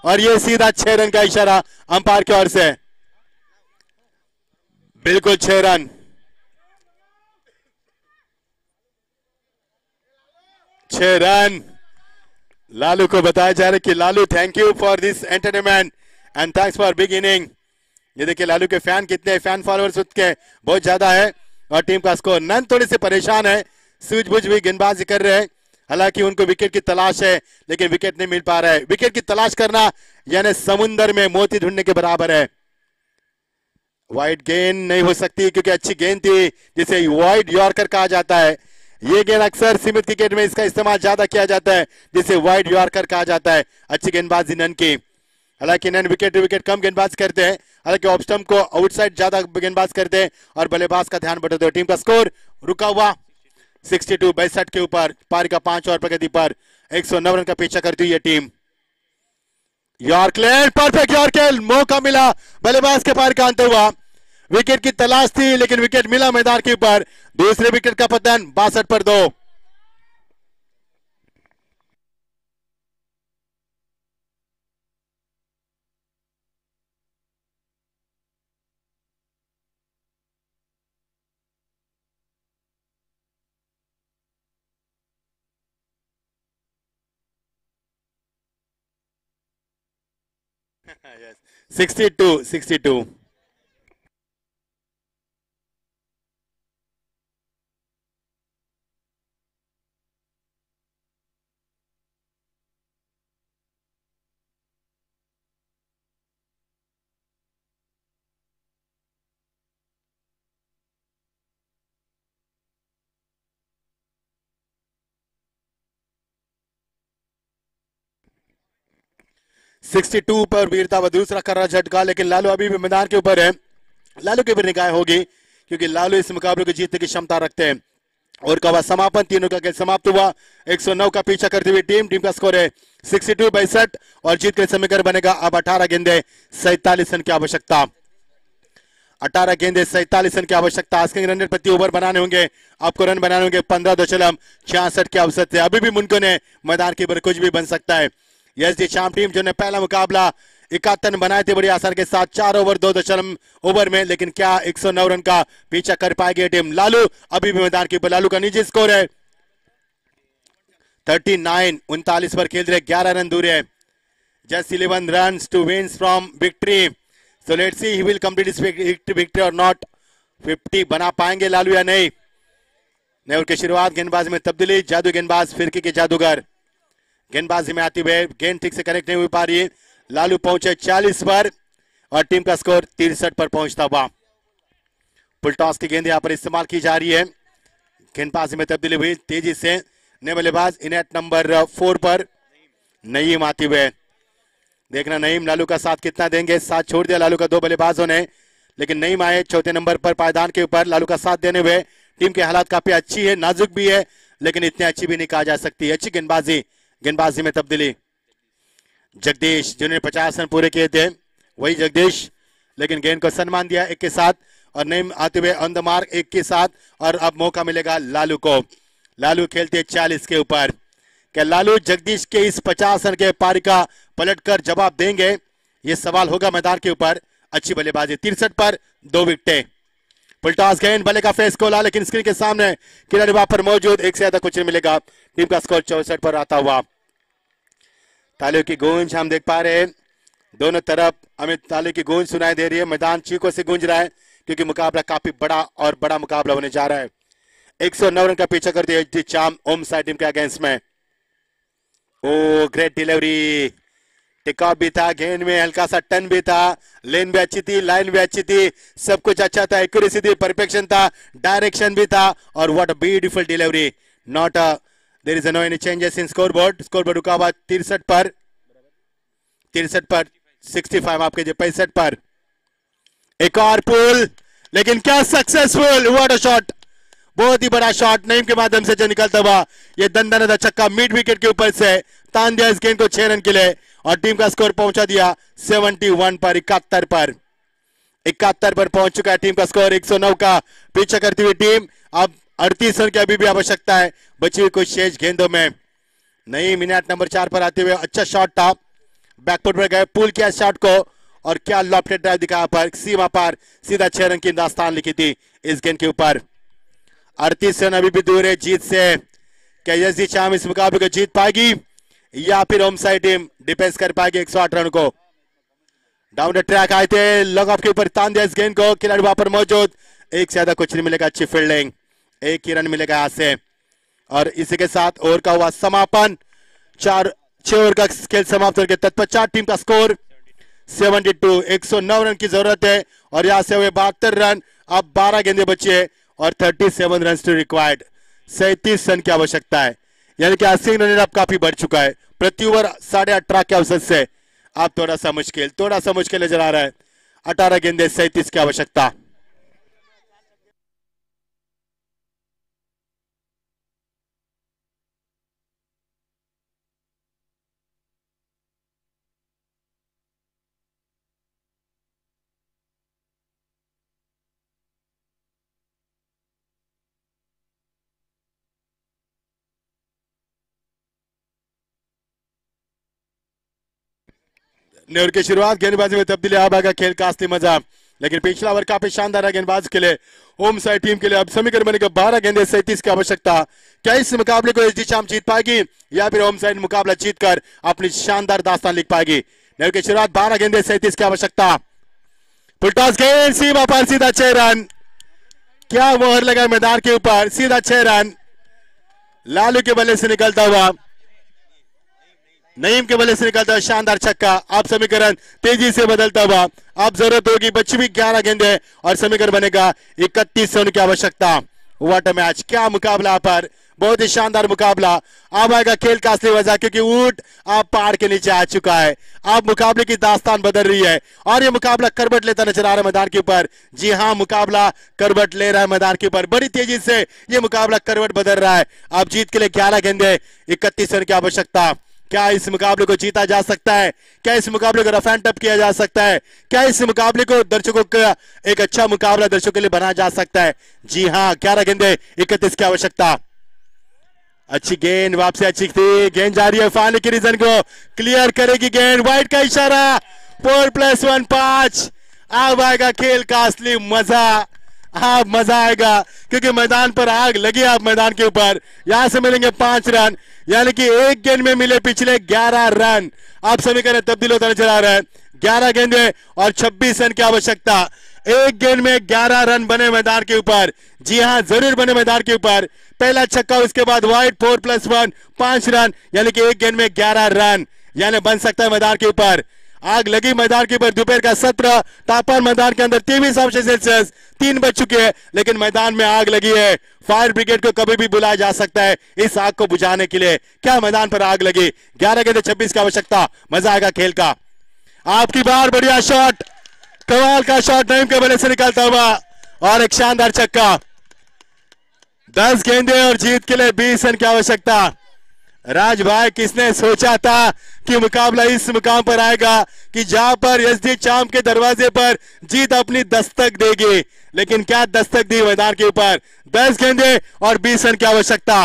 S2: और ये सीधा 6 रन का इशारा अंपायर की ओर से। बिल्कुल 6 रन, 6 रन। लालू को बताया जा रहा है कि Lalu thank you for this entertainment and thanks for big inning. ये देखिए लालू के फैन कितने, फैन फॉलोअर्स उसके बहुत ज्यादा है। और टीम का स्कोर, नन थोड़े से परेशान है, सूझबूझ भी गेंदबाजी कर रहे हैं, हालांकि उनको विकेट की तलाश है लेकिन विकेट नहीं मिल पा रहा है। विकेट की तलाश करना यानी समुंदर में मोती ढूंढने के बराबर है। वाइड गेंद नहीं हो सकती क्योंकि अच्छी गेंद थी जिसे वाइड यॉर्कर कहा जाता है। ये गेंद अक्सर सीमित क्रिकेट में इसका इस्तेमाल ज्यादा किया जाता है जिसे वाइड यॉर्कर कहा जाता है। अच्छी गेंदबाजी नन की, हालांकि नन विकेट टू विकेट कम गेंदबाज करते हैं, हालांकि ऑफ स्टंप को आउटसाइड ज्यादा गेंदबाज करते हैं और बल्लेबाज का ध्यान बटाते हैं। टीम का स्कोर रुका हुआ 62 62 के ऊपर, पारी का 5 ओवर प्रगति पर 109 रन का पीछा करती हुई ये टीम। यॉर्कलैंड, परफेक्ट यॉर्कर, मौका मिला बल्लेबाज के पार का अंत हुआ। विकेट की तलाश थी लेकिन विकेट मिला मैदान के ऊपर। दूसरे विकेट का पतन 62 पर 2। yes. 62 62 पर वीरता व दूसरा कर्रा झटका, लेकिन लालू अभी भी मैदान के ऊपर है। लालू की भी निगाह होगी क्योंकि लालू इस मुकाबले को जीतने की क्षमता रखते हैं। और का समापन, तीनों का खेल समाप्त हुआ। 109 का पीछा करती हुई टीम का स्कोर है 62 62 और जीत के समीकरण बनेगा अब 18 गेंदे 47 रन की आवश्यकता। 18 गेंदे 47 रन की आवश्यकता। आस्किंग रन प्रति ओवर बनाने होंगे, आपको रन बनाने होंगे 15.66 के अवसर से। अभी भी मुमकिन है मैदान के ऊपर कुछ भी बन सकता है। यजदी शाम टीम जो ने पहला मुकाबला 71 बनाए थे बड़ी आसानी के साथ 4 ओवर 2 ओवर में, लेकिन क्या 109 रन का पीछा कर पाएगी टीम। लालू अभी भी मैदान के ऊपर, लालू का निजी स्कोर है 39, 39 पर खेल रहे, 11 रन दूर है। Just 11 run to win from victory. So let's see he will complete this victory और नॉट। 50 बना पाएंगे लालू या नहीं। नेवर की शुरुआत, गेंदबाजी में तब्दीली, जादू गेंदबाज फिरकी के जादूगर गेंदबाजी में आती हुए गेंद ठीक से कनेक्ट नहीं हो पा रही है। लालू पहुंचे 40 पर और टीम का स्कोर 63 पर पहुंचता हुआ। फुल टॉस की गेंद यहां पर इस्तेमाल की जा रही है। गेंदबाजी में तब्दीली हुई तेजी से। नए बल्लेबाज इनेट नंबर 4 पर नईम आती हुए, देखना नईम लालू का साथ कितना देंगे। साथ छोड़ दिया लालू का 2 बल्लेबाजों ने, लेकिन नईम आए चौथे नंबर पर पायदान के ऊपर लालू का साथ देने हुए। टीम की हालात काफी अच्छी है, नाजुक भी है, लेकिन इतनी अच्छी भी नहीं कहा जा सकती। अच्छी गेंदबाजी, गेंदबाजी में तब्दीली। जगदीश जिन्होंने 50 रन पूरे किए थे, वही जगदीश लेकिन गेंद को सम्मान दिया एक के साथ और नईम आते हुए ऑन द मार्क एक के साथ। और अब मौका मिलेगा लालू को। लालू खेलते 40 के ऊपर। क्या लालू जगदीश के इस 50 रन के पारी का पलटकर जवाब देंगे, ये सवाल होगा मैदान के ऊपर। अच्छी बल्लेबाजी 63 पर 2 विकेटें। फुलटॉस गेंद बल्ले का फेस खोला, लेकिन स्क्रीन के सामने खिलाड़ी वहां पर मौजूद, एक से ज्यादा कुछ नहीं मिलेगा। टीम का स्कोर 64 पर आता हुआ। तालियों की गूंज हम देख पा रहे हैं दोनों तरफ, हमें तालियों की गूंज सुनाई दे रही है। मैदान चीखों से गूंज रहा है क्योंकि मुकाबला काफी बड़ा और बड़ा मुकाबला होने जा रहा है। 109 रन का पीछा कर दिया एचडी चाम होम साइड टीम के अगेंस्ट में। ओ ग्रेट डिलीवरी, टेक ऑफ भी था, गेंद में हल्का सा टर्न भी था, लेन भी अच्छी थी, लाइन भी अच्छी थी, सब कुछ अच्छा था, एक्यूरेसी थी, परफेक्शन था, डायरेक्शन भी था। और what a beautiful delivery. Not there is no any changes in scoreboard. Scoreboard रुका हुआ 63 पर 65 आपके जो 65 पर। एक और पुल, लेकिन क्या सक्सेसफुल, व्हाट अ शॉट, बहुत ही बड़ा शॉट नईम के माध्यम से जो निकलता हुआ ये दंदनादा छक्का मिड विकेट के ऊपर से तान दिया इस गेंद को 6 रन के लिए और टीम का स्कोर पहुंचा दिया 71 पर 71 पर पहुंच चुका है टीम का स्कोर। 109 का पीछा करती हुई टीम अब 38 रन की अभी भी आवश्यकता है बची हुई कुछ शेष गेंदों में। नई मिनट नंबर 4 पर आते हुए अच्छा शॉट था, बैकफुट पर गए, पुल किया शॉट को और क्या लॉफ्टेड ड्राइव दिखाया पर सीमा पार सीधा 6 रन की दास्तान लिखी थी इस गेंद के ऊपर। 38 रन अभी भी दूर है जीत से। क्या एचडी चाम इस मुकाबले को जीत पाएगी या फिर होम साइड टीम डिफेंस कर पाएगी 108 रन को। डाउन द ट्रैक आए थे, लॉग ऑफ के ऊपर तान दिया इस गेंद को, खिलाड़ी वहां पर मौजूद, एक से ज्यादा कुछ नहीं मिलेगा। अच्छी फील्डिंग, एक ही रन मिलेगा यहां से और इसी के साथ ओवर का हुआ समापन। 6 ओवर का खेल समाप्त करके तत्पश्चात टीम का स्कोर 72। 109 रन की जरूरत है और यहां से हुए 72 रन। अब 12 गेंदे बची है और 37 रन टू रिक्वायर्ड। 37 रन की आवश्यकता है, यानी कि 80 रन अब काफी बढ़ चुका है। प्रति ओवर 18.5 के अवसर से अब थोड़ा सा मुश्किल नजर आ रहा है। 18 गेंदे 37 की आवश्यकता। न्यूर की शुरुआत गेंदबाजी में तब्दीली आ आएगा खेल का असली मजा, लेकिन पिछला ओवर काफी शानदार है गेंदबाज के लिए। होम साइड टीम के लिए अब समीकरण बनेगा 12 गेंदे 37 की आवश्यकता। क्या इस मुकाबले को एचडी चाम जीत पाएगी या फिर होम साइड मुकाबला जीतकर अपनी शानदार दास्तान लिख पाएगी। न्यूर की शुरुआत 12 गेंदे 37 की आवश्यकता। फुलटॉस गेंद सीमा पर सीधा 6 रन। क्या मोहर लगा मैदान के ऊपर, सीधा 6 रन लालू के बल्ले से निकलता हुआ, नईम के बल्ले से निकलता है शानदार छक्का। अब समीकरण तेजी से बदलता हुआ, अब जरूरत होगी बची भी 11 गेंदे और समीकरण बनेगा 31 रन की आवश्यकता। व्हाट अ मैच, क्या मुकाबला पर, बहुत ही शानदार मुकाबला। अब आएगा खेल का असली वजह, क्योंकि ऊंट अब पहाड़ के नीचे आ चुका है। अब मुकाबले की दास्तान बदल रही है और ये मुकाबला करवट लेता नजर आ रहा है मैदान के ऊपर। जी हाँ, मुकाबला करवट ले रहा है मैदान के ऊपर, बड़ी तेजी से ये मुकाबला करवट बदल रहा है। अब जीत के लिए 11 गेंदे 31 रन की आवश्यकता। क्या इस मुकाबले को जीता जा सकता है? क्या इस मुकाबले को रफ एंड टफ किया जा सकता है? क्या इस मुकाबले को दर्शकों का एक अच्छा मुकाबला दर्शकों के लिए बनाया जा सकता है? जी हाँ, 11 गेंदे 31 की आवश्यकता। अच्छी गेंद, वापसी अच्छी थी, गेंद जा रही है फाइनल की रीजन को क्लियर करेगी गेंद, वाइड का इशारा, 4+1 5। अब आएगा खेल का असली मजा, अब मजा आएगा क्योंकि मैदान पर आग लगी। आप मैदान के ऊपर यहां से मिलेंगे 5 रन, यानी कि एक गेंद में मिले पिछले 11 रन। आप समीकरण तब्दील होता नजर आ रहा है। 11 गेंदे और 26 रन की आवश्यकता। एक गेंद में 11 रन बने मैदान के ऊपर। जी हां, जरूर बने मैदान के ऊपर। पहला छक्का, उसके बाद वाइड, 4+1 5 रन, यानी कि एक गेंद में 11 रन, यानी बन सकता है मैदान के ऊपर। आग लगी मैदान के ऊपर, दोपहर का 17, तापमान मैदान के अंदर 23°C, 3 बज चुके हैं, लेकिन मैदान में आग लगी है। फायर ब्रिगेड को कभी भी बुलाया जा सकता है इस आग को बुझाने के लिए। क्या मैदान पर आग लगी? 11 गेंदे 26 की आवश्यकता। मजा आएगा खेल का। आपकी बार, बढ़िया शॉट, कमाल का शॉट नईम के बल्ले से निकलता हुआ और एक शानदार छक्का। 10 गेंदे और जीत के लिए 20 रन की आवश्यकता। राज भाई, किसने सोचा था कि मुकाबला इस मुकाम पर आएगा कि जहां पर एसडी चांप के दरवाजे पर जीत अपनी दस्तक देगी, लेकिन क्या दस्तक दी मैदान के ऊपर। 10 गेंदे और 20 रन की आवश्यकता।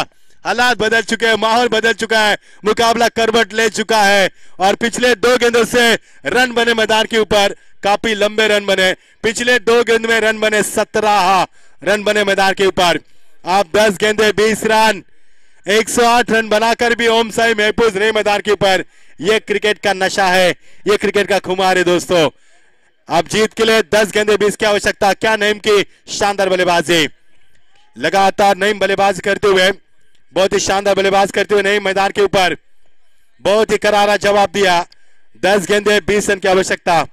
S2: हालात बदल चुके हैं, माहौल बदल चुका है, मुकाबला करवट ले चुका है और पिछले 2 गेंदों से रन बने मैदान के ऊपर, काफी लंबे रन बने। पिछले 2 गेंद में रन बने 17 रन बने मैदान के ऊपर। आप 10 गेंदे 20 रन, 108 रन बनाकर भी ओम साई महफूज रहे मैदान के ऊपर। ये क्रिकेट का नशा है, ये क्रिकेट का खुमार है दोस्तों। अब जीत के लिए 10 गेंदे 20 की आवश्यकता। क्या नईम की शानदार बल्लेबाजी, लगातार नईम बल्लेबाजी करते हुए, बहुत ही शानदार बल्लेबाज करते हुए नईम मैदान के ऊपर बहुत ही करारा जवाब दिया। 10 गेंदे 20 रन की आवश्यकता।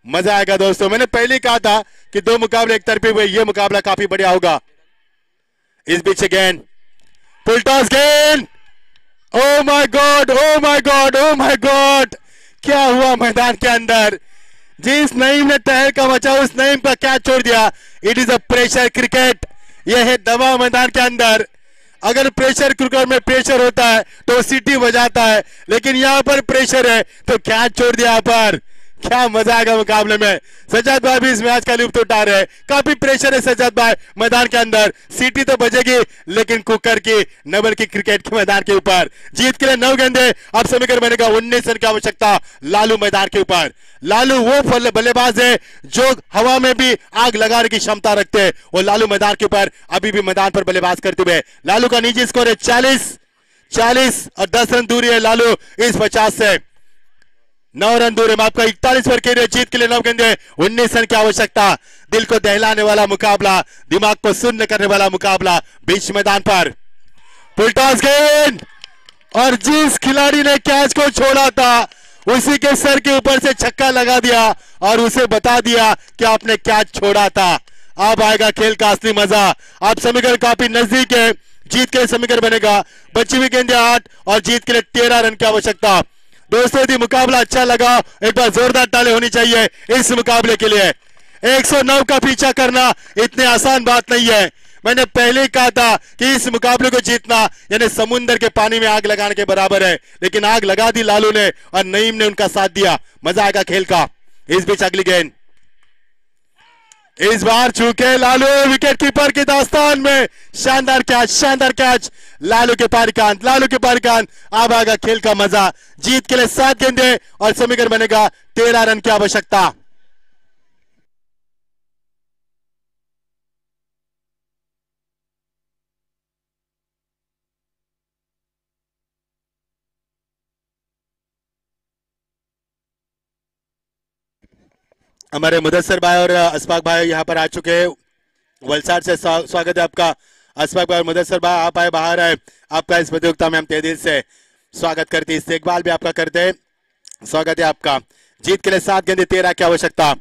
S2: मजा आएगा दोस्तों। मैंने पहले कहा था कि 2 मुकाबले एक तरफे हुए, ये मुकाबला काफी बढ़िया होगा। इस बीच गेंद, फुल टॉस गेंद, oh my God, oh my God, oh my God, क्या हुआ मैदान के अंदर। जिस नईम ने टहल का बचा उस नईम का क्या छोड़ दिया। It is a pressure cricket, यह है दबाव मैदान के अंदर। अगर प्रेशर क्रिकेट में प्रेशर होता है तो सीटी बजाता है, लेकिन यहां पर प्रेशर है तो क्या छोड़ दिया। यहाँ पर क्या मजा आएगा मुकाबले में। सज्जाद भाई भी इस मैच का लुत्फ उठा रहे हैं। काफी प्रेशर है सज्जाद भाई मैदान के अंदर। सीटी तो बजेगी लेकिन कुकर की न बल्कि क्रिकेट के मैदान के ऊपर। जीत के लिए 9 गेंदे, अब समीकरण बनेगा 19 रन की आवश्यकता। लालू मैदान के ऊपर। लालू वो बल्लेबाज है जो हवा में भी आग लगाने की क्षमता रखते हैं। वो लालू मैदान के ऊपर अभी भी मैदान पर बल्लेबाज करते हुए। लालू का निजी स्कोर है 40 और 10 रन दूरी है लालू इस 50 से। 9 रन दूर है आपका 41 पर खेल। जीत के लिए 9 गेंदे 19 रन की आवश्यकता। दिल को दहलाने वाला मुकाबला, दिमाग को शून्य करने वाला मुकाबला बीच मैदान पर। फुल टॉस गेंद और जिस खिलाड़ी ने कैच को छोड़ा था उसी के सर के ऊपर से छक्का लगा दिया और उसे बता दिया कि आपने कैच छोड़ा था। अब आएगा खेल का असली मजा। आप समीकरण काफी नजदीक है। जीत के लिए समीकरण बनेगा। बची हुई गेंदे 8 और जीत के लिए 13 रन की आवश्यकता। दोस्तों यदि मुकाबला अच्छा लगा एक बार जोरदार ताली होनी चाहिए इस मुकाबले के लिए। 109 का पीछा करना इतनी आसान बात नहीं है। मैंने पहले ही कहा था कि इस मुकाबले को जीतना यानी समुद्र के पानी में आग लगाने के बराबर है, लेकिन आग लगा दी लालू ने और नईम ने उनका साथ दिया। मजा आएगा खेल का। इस बीच अगली गेंद, इस बार चूके लालू विकेट कीपर की दास्तान में। शानदार कैच, शानदार कैच, लालू के पारिकांत, लालू के पारिकांत। अब आएगा खेल का मजा। जीत के लिए 7 गेंदे और समीकरण बनेगा 13 रन की आवश्यकता। हमारे मुदस्सर भाई और अशफाक भाई यहाँ पर आ चुके हैं। वलसाड से स्वागत है आपका। अशफाक भाई और मुदस्सर भाई आप आए, बाहर आए। आपका इस प्रतियोगिता में हम तहे दिल से स्वागत करते हैं। इस्तेकबाल भी आपका करते हैं, स्वागत है आपका। जीत के लिए 7 गेंदे 13 की आवश्यकता।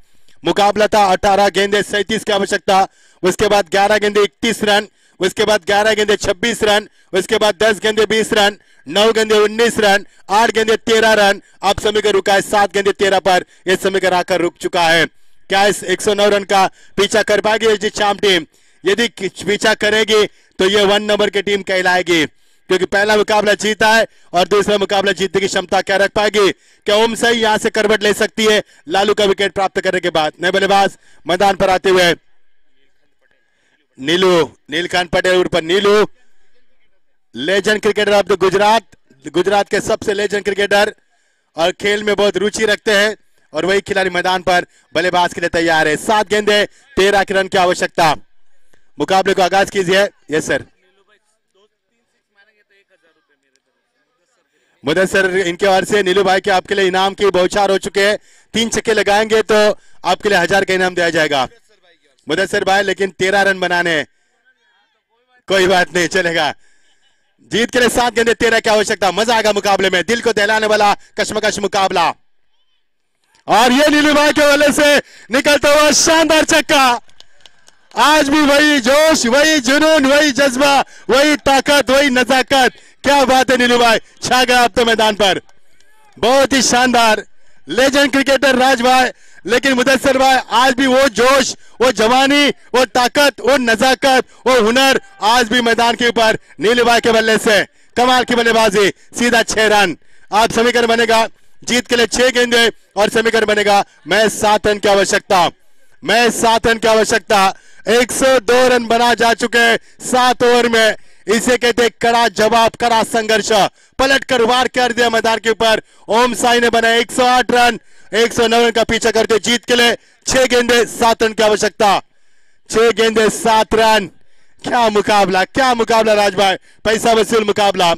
S2: मुकाबला था 18 गेंदे 37 की आवश्यकता। उसके बाद 11 गेंदे 31 रन, उसके बाद 11 गेंदे 26 रन, उसके बाद 10 गेंदे 20 रन, 9 गेंदे 19 रन, 8 गेंदे 13 रन। अब समीकरण रुका है 7 गेंदे 13 पर। यह समीकरण आकर रुक चुका है। क्या इस 109 रन का पीछा कर पाएगी एसडी चांप टीम? यदि पीछा करेगी तो ये 1 नंबर की टीम कहलाएगी, क्योंकि पहला मुकाबला जीता है और दूसरा मुकाबला जीतने की क्षमता क्या रख पाएगी? क्या ओम साई यहां से करवट ले सकती है लालू का विकेट प्राप्त करने के बाद? नए बल्लेबाज मैदान पर आते हुए नीलू, नीलकांत पटेल उर्फ Nilu, legend cricketer of the Gujarat, Gujarat के सबसे लेजेंड क्रिकेटर और खेल में बहुत रुचि रखते हैं और वही खिलाड़ी मैदान पर बल्लेबाज के लिए तैयार है। 7 गेंदे 13 रन की आवश्यकता। मुकाबले को आगाज कीजिए। Yes sir. मुदस्सर इनके ओर से नीलू भाई के आपके लिए इनाम की बौछार हो चुके हैं। 3 छक्के लगाएंगे तो आपके लिए 1000 का इनाम दिया जाएगा मुदस्सर भाई, लेकिन 13 रन बनाने। कोई बात नहीं, चलेगा। जीत के लिए 7 गेंदे 13 की आवश्यकता। मजा आएगा मुकाबले में, दिल को दहलाने वाला कशमकश मुकाबला। और ये नीलू भाई के वजह से निकलता हुआ शानदार छक्का। आज भी वही जोश, वही जुनून, वही जज्बा, वही ताकत, वही नजाकत। क्या बात है नीलू भाई, छा गया अब तो मैदान पर। बहुत ही शानदार लेजेंड क्रिकेटर राज भाई, लेकिन मुदस्सर भाई आज भी वो जोश, वो जवानी, वो ताकत, वो नजाकत, वो हुनर आज भी मैदान के ऊपर नीलू भाई के बल्ले से। कमाल की बल्लेबाजी, सीधा 6 रन। अब समीकरण बनेगा जीत के लिए 6 गेंदे और समीकरण बनेगा मैच 7 रन की आवश्यकता। मैच 7 रन की आवश्यकता। 102 रन बना जा चुके 7 ओवर में। इसे कहते कड़ा जवाब, कड़ा संघर्ष। पलट कर वार कर दिया मैदान के ऊपर। ओम साई ने बनाया 108 रन। 109 रन का पीछा करते जीत के लिए 6 गेंदे 7 रन की आवश्यकता। 6 गेंदे 7 रन। क्या मुकाबला, क्या मुकाबला राजभाई, पैसा वसूल मुकाबला।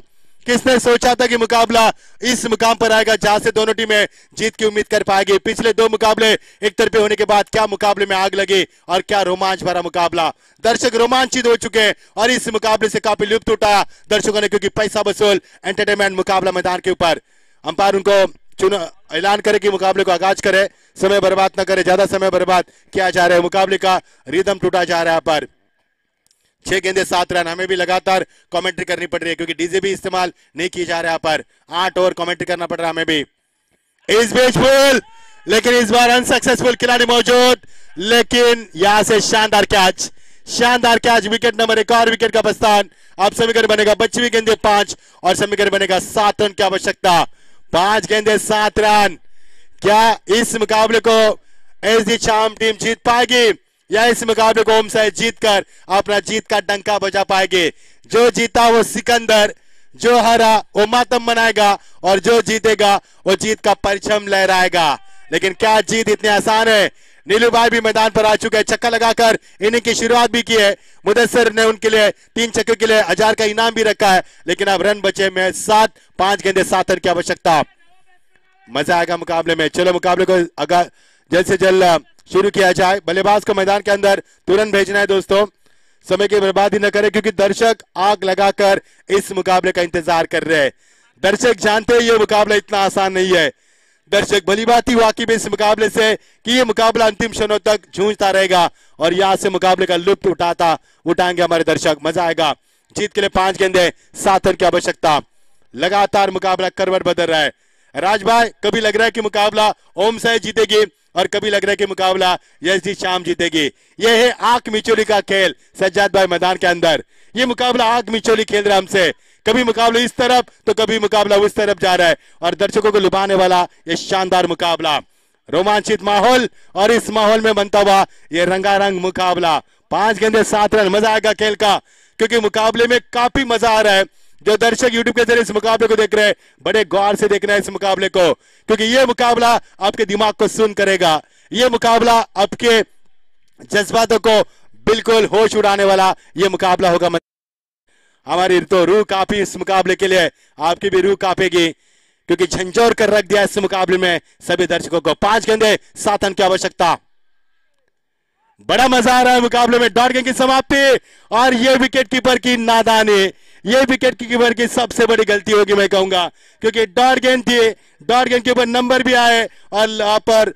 S2: किसने सोचा था कि मुकाबला इस मुकाम पर आएगा जहां से दोनों टीमें जीत की उम्मीद कर पाएगी। पिछले 2 मुकाबले एक तरफे होने के बाद क्या मुकाबले में आग लगी और क्या रोमांच भरा मुकाबला। दर्शक रोमांचित हो चुके हैं और इस मुकाबले से काफी लुत्फ उठाया दर्शकों ने, क्योंकि पैसा वसूल एंटरटेनमेंट मुकाबला मैदान के ऊपर। अंपायर उनको ऐलान करे कि मुकाबले को आगाज करे, समय बर्बाद न करे, ज्यादा समय बर्बाद किया जा रहा है, मुकाबले का रिदम टूटा जा रहा है। पर 6 गेंदे 7 रन। हमें भी लगातार कमेंट्री करनी पड़ रही है क्योंकि डीजे भी इस्तेमाल नहीं की जा रहा है। पर 8 ओवर कमेंट्री करना पड़ रहा है हमें भी। इस बीच फुल, लेकिन इस बार अनसक्सेसफुल खिलाड़ी मौजूद, लेकिन यहां से शानदार कैच, शानदार कैच। विकेट नंबर 1 और विकेट का प्रस्थान। अब समीकरण बनेगा 25 गेंदे 5 और समीकरण बनेगा 7 रन की आवश्यकता। 5 गेंदे 7 रन। क्या इस मुकाबले को एसडी चाम टीम जीत पाएगी या इस मुकाबले को ओम साई जीतकर अपना जीत का डंका बजा पाएंगे। जो जीता वो सिकंदर, जो हारा वो मातम मनाएगा और जो जीतेगा वो जीत का परचम लहराएगा। लेकिन क्या जीत इतनी आसान है? नीलू भाई भी मैदान पर आ चुके हैं, छक्का लगाकर इनिंग की शुरुआत भी की है। मुदस्सिर ने उनके लिए 3 छक्के के लिए 1000 का इनाम भी रखा है। लेकिन अब रन बचे में 7, 5 गेंदे 7 रन की आवश्यकता। मजा आएगा मुकाबले में। चलो मुकाबले को जल्द से जल्द शुरू किया जाए। बल्लेबाज को मैदान के अंदर तुरंत भेजना है दोस्तों, समय की बर्बादी न करें क्योंकि दर्शक आग लगाकर इस मुकाबले का इंतजार कर रहे हैं। दर्शक जानते हैं ये मुकाबला इतना आसान नहीं है। दर्शक भली बात ही वाकई में इस मुकाबले से कि ये मुकाबला अंतिम क्षणों तक जूझता रहेगा और यहां से मुकाबले का लुत्फ उठाएंगे हमारे दर्शक। मजा आएगा। जीत के लिए 5 गेंदे 7 रन की आवश्यकता। लगातार मुकाबला करवट बदल रहा है। राजभाई, कभी लग रहा है कि मुकाबला ओम साई जीतेगी और कभी लग रहा है कि मुकाबला एसडी शाम जीतेगी। यह है आंख मिचोली का खेल सज्जाद भाई मैदान के अंदर। ये मुकाबला आंख मिचोली खेल रहा है हमसे। कभी मुकाबला इस तरफ तो कभी मुकाबला उस तरफ जा रहा है और दर्शकों को लुभाने वाला ये शानदार मुकाबला, रोमांचित माहौल और इस माहौल में बनता हुआ ये रंगारंग मुकाबला। 5 गेंदे 7 रन। मजा आएगा खेल का क्योंकि मुकाबले में काफी मजा आ रहा है। जो दर्शक यूट्यूब के जरिए इस मुकाबले को देख रहे हैं, बड़े गौर से देखना है इस मुकाबले को क्योंकि ये मुकाबला आपके दिमाग को सुन करेगा। ये मुकाबला आपके जज्बातों को बिल्कुल होश उड़ाने वाला ये मुकाबला होगा। हमारी तो रूह काफी इस मुकाबले के लिए, आपकी भी रूह कांपेगी क्योंकि झंझोर कर रख दिया इस मुकाबले में सभी दर्शकों को। 5 गेंदे 7 रन की आवश्यकता। बड़ा मजा आ रहा है मुकाबले में। डॉट गेंद की समाप्ति और ये विकेट कीपर की नादानी, ये विकेट कीपर की सबसे बड़ी गलती होगी मैं कहूंगा क्योंकि डॉट गेंद थी, डॉट गेंद के ऊपर नंबर भी आए और यहाँ पर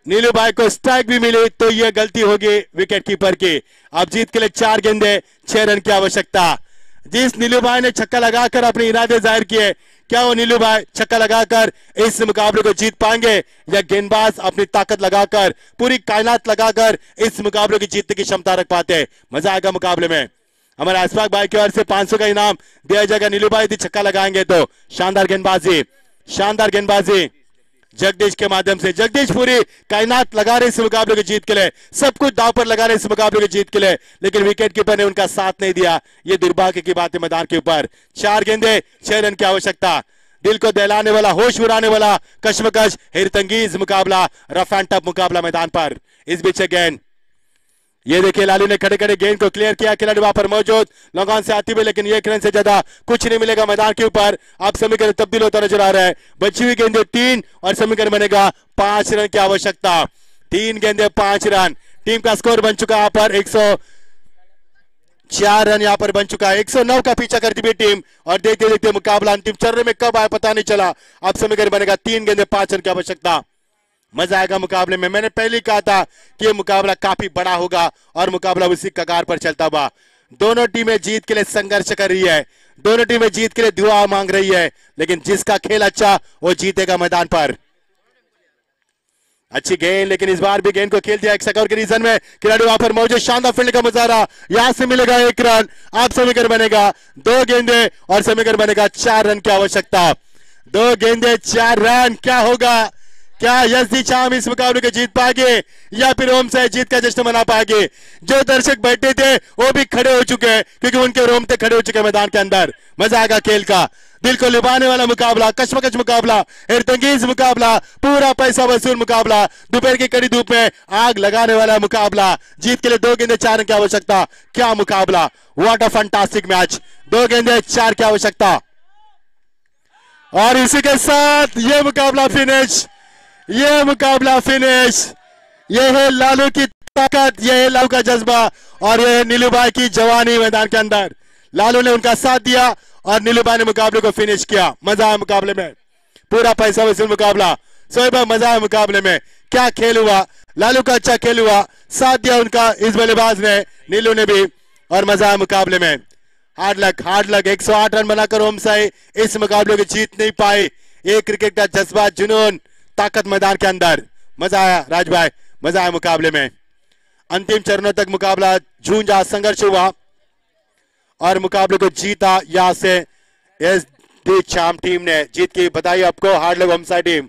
S2: नीलू भाई को स्ट्राइक भी मिली, तो ये गलती होगी विकेट कीपर की। अब जीत के लिए 4 गेंदे 6 रन की आवश्यकता। जिस नीलू भाई ने छक्का लगाकर अपने इरादे जाहिर किए, क्या वो नीलू भाई छक्का लगाकर इस मुकाबले को जीत पाएंगे या गेंदबाज अपनी ताकत लगाकर, पूरी कायनात लगाकर इस मुकाबले की जीतने की क्षमता रख पाते हैं? मजा आएगा मुकाबले में। हमारे अशफाक भाई की ओर से 500 का इनाम दिया जाएगा नीलू भाई यदि छक्का लगाएंगे तो। शानदार गेंदबाजी, शानदार गेंदबाजी जगदीश के माध्यम से। जगदीश पूरी कायनात लगा रहे इस मुकाबले की जीत के लिए, सब कुछ दांव पर लगा रहे इस मुकाबले की जीत के लिए, लेकिन विकेट कीपर ने उनका साथ नहीं दिया। ये दुर्भाग्य की बात है मैदान के ऊपर। 4 गेंदे 6 रन की आवश्यकता। दिल को दहलाने वाला, होश उड़ाने वाला, कश्मकश हैरतंगेज मुकाबला, रफ एंड टफ मुकाबला मैदान पर। इस बीच गेंद, ये देखिए लालू ने खड़े खड़े गेंद को क्लियर किया। खिलाड़ी वहां पर मौजूद लॉन्ग ऑन से आती हुई, लेकिन 1 रन से ज्यादा कुछ नहीं मिलेगा मैदान के ऊपर। अब समीकरण तब्दील होता नजर आ रहा है। बची हुई गेंदे 3 और समीकरण बनेगा 5 रन की आवश्यकता। 3 गेंदे 5 रन। टीम का स्कोर बन चुका यहाँ पर 104 रन यहाँ पर बन चुका है। 109 का पीछा करती हुई टीम और देखते देखते मुकाबला अंतिम चरण में कब आया पता नहीं चला। अब समीकरण बनेगा 3 गेंदे 5 रन की आवश्यकता। मजा आएगा मुकाबले में। मैंने पहले ही कहा था कि मुकाबला काफी बड़ा होगा और मुकाबला उसी कगार पर चलता हुआ। दोनों टीमें जीत के लिए संघर्ष कर रही है, दोनों टीमें जीत के लिए दुआ मांग रही है, लेकिन जिसका खेल अच्छा वो जीतेगा मैदान पर। अच्छी गेंद, लेकिन इस बार भी गेंद को खेल दिया एक स्कोर के रीजन में। खिलाड़ी वहां पर मौजूद, शानदार फील्ड का मुजाहरा, यहां से मिलेगा 1 रन। आप समीकरण बनेगा 2 गेंदे और समीकरण बनेगा 4 रन की आवश्यकता। 2 गेंदे 4 रन, क्या होगा? क्या यशदी चाम इस मुकाबले को जीत पाएंगे या फिर ओम से जीत का जश्न मना पाएंगे? जो दर्शक बैठे थे वो भी खड़े हो चुके हैं, क्योंकि उनके रोंगटे खड़े हो चुके हैं मैदान के अंदर। मजा आएगा खेल का, दिल को लुभाने वाला मुकाबला, कशमकश मुकाबला, हिरतंगेज मुकाबला, पूरा पैसा वसूल मुकाबला, दोपहर की कड़ी धूप में आग लगाने वाला मुकाबला। जीत के लिए 2 गेंदे 4 रन की आवश्यकता। क्या मुकाबला, व्हाट अ फैंटास्टिक मैच। 2 गेंदे 4 की आवश्यकता और इसी के साथ ये मुकाबला फिनिश। ये मुकाबला फिनिश। ये है लालू की ताकत, ये है लालू का जज्बा और ये है नीलूभाई की जवानी मैदान के अंदर। लालू ने उनका साथ दिया और नीलूभाई ने मुकाबले को फिनिश किया। मजा आया मुकाबले में, पूरा पैसा वसूल मुकाबला। सोहेब भाई मजा आया मुकाबले में, क्या खेल हुआ। लालू का अच्छा खेल हुआ, साथ दिया उनका इस बल्लेबाज ने, नीलू ने भी, और मजा आया मुकाबले में। हार्ड लक 108 रन बनाकर ओम साई इस मुकाबले को जीत नहीं पाए। एक क्रिकेट का जज्बा, जुनून, ताकत मैदान के अंदर। मजा आया राज भाई, मजा आया मुकाबले में। अंतिम चरणों तक मुकाबला झूंझा, संघर्ष हुआ और मुकाबले को जीता। यहां से एस डी चाम टीम ने जीत की बधाई आपको। हार्ड लक ओम साई टीम।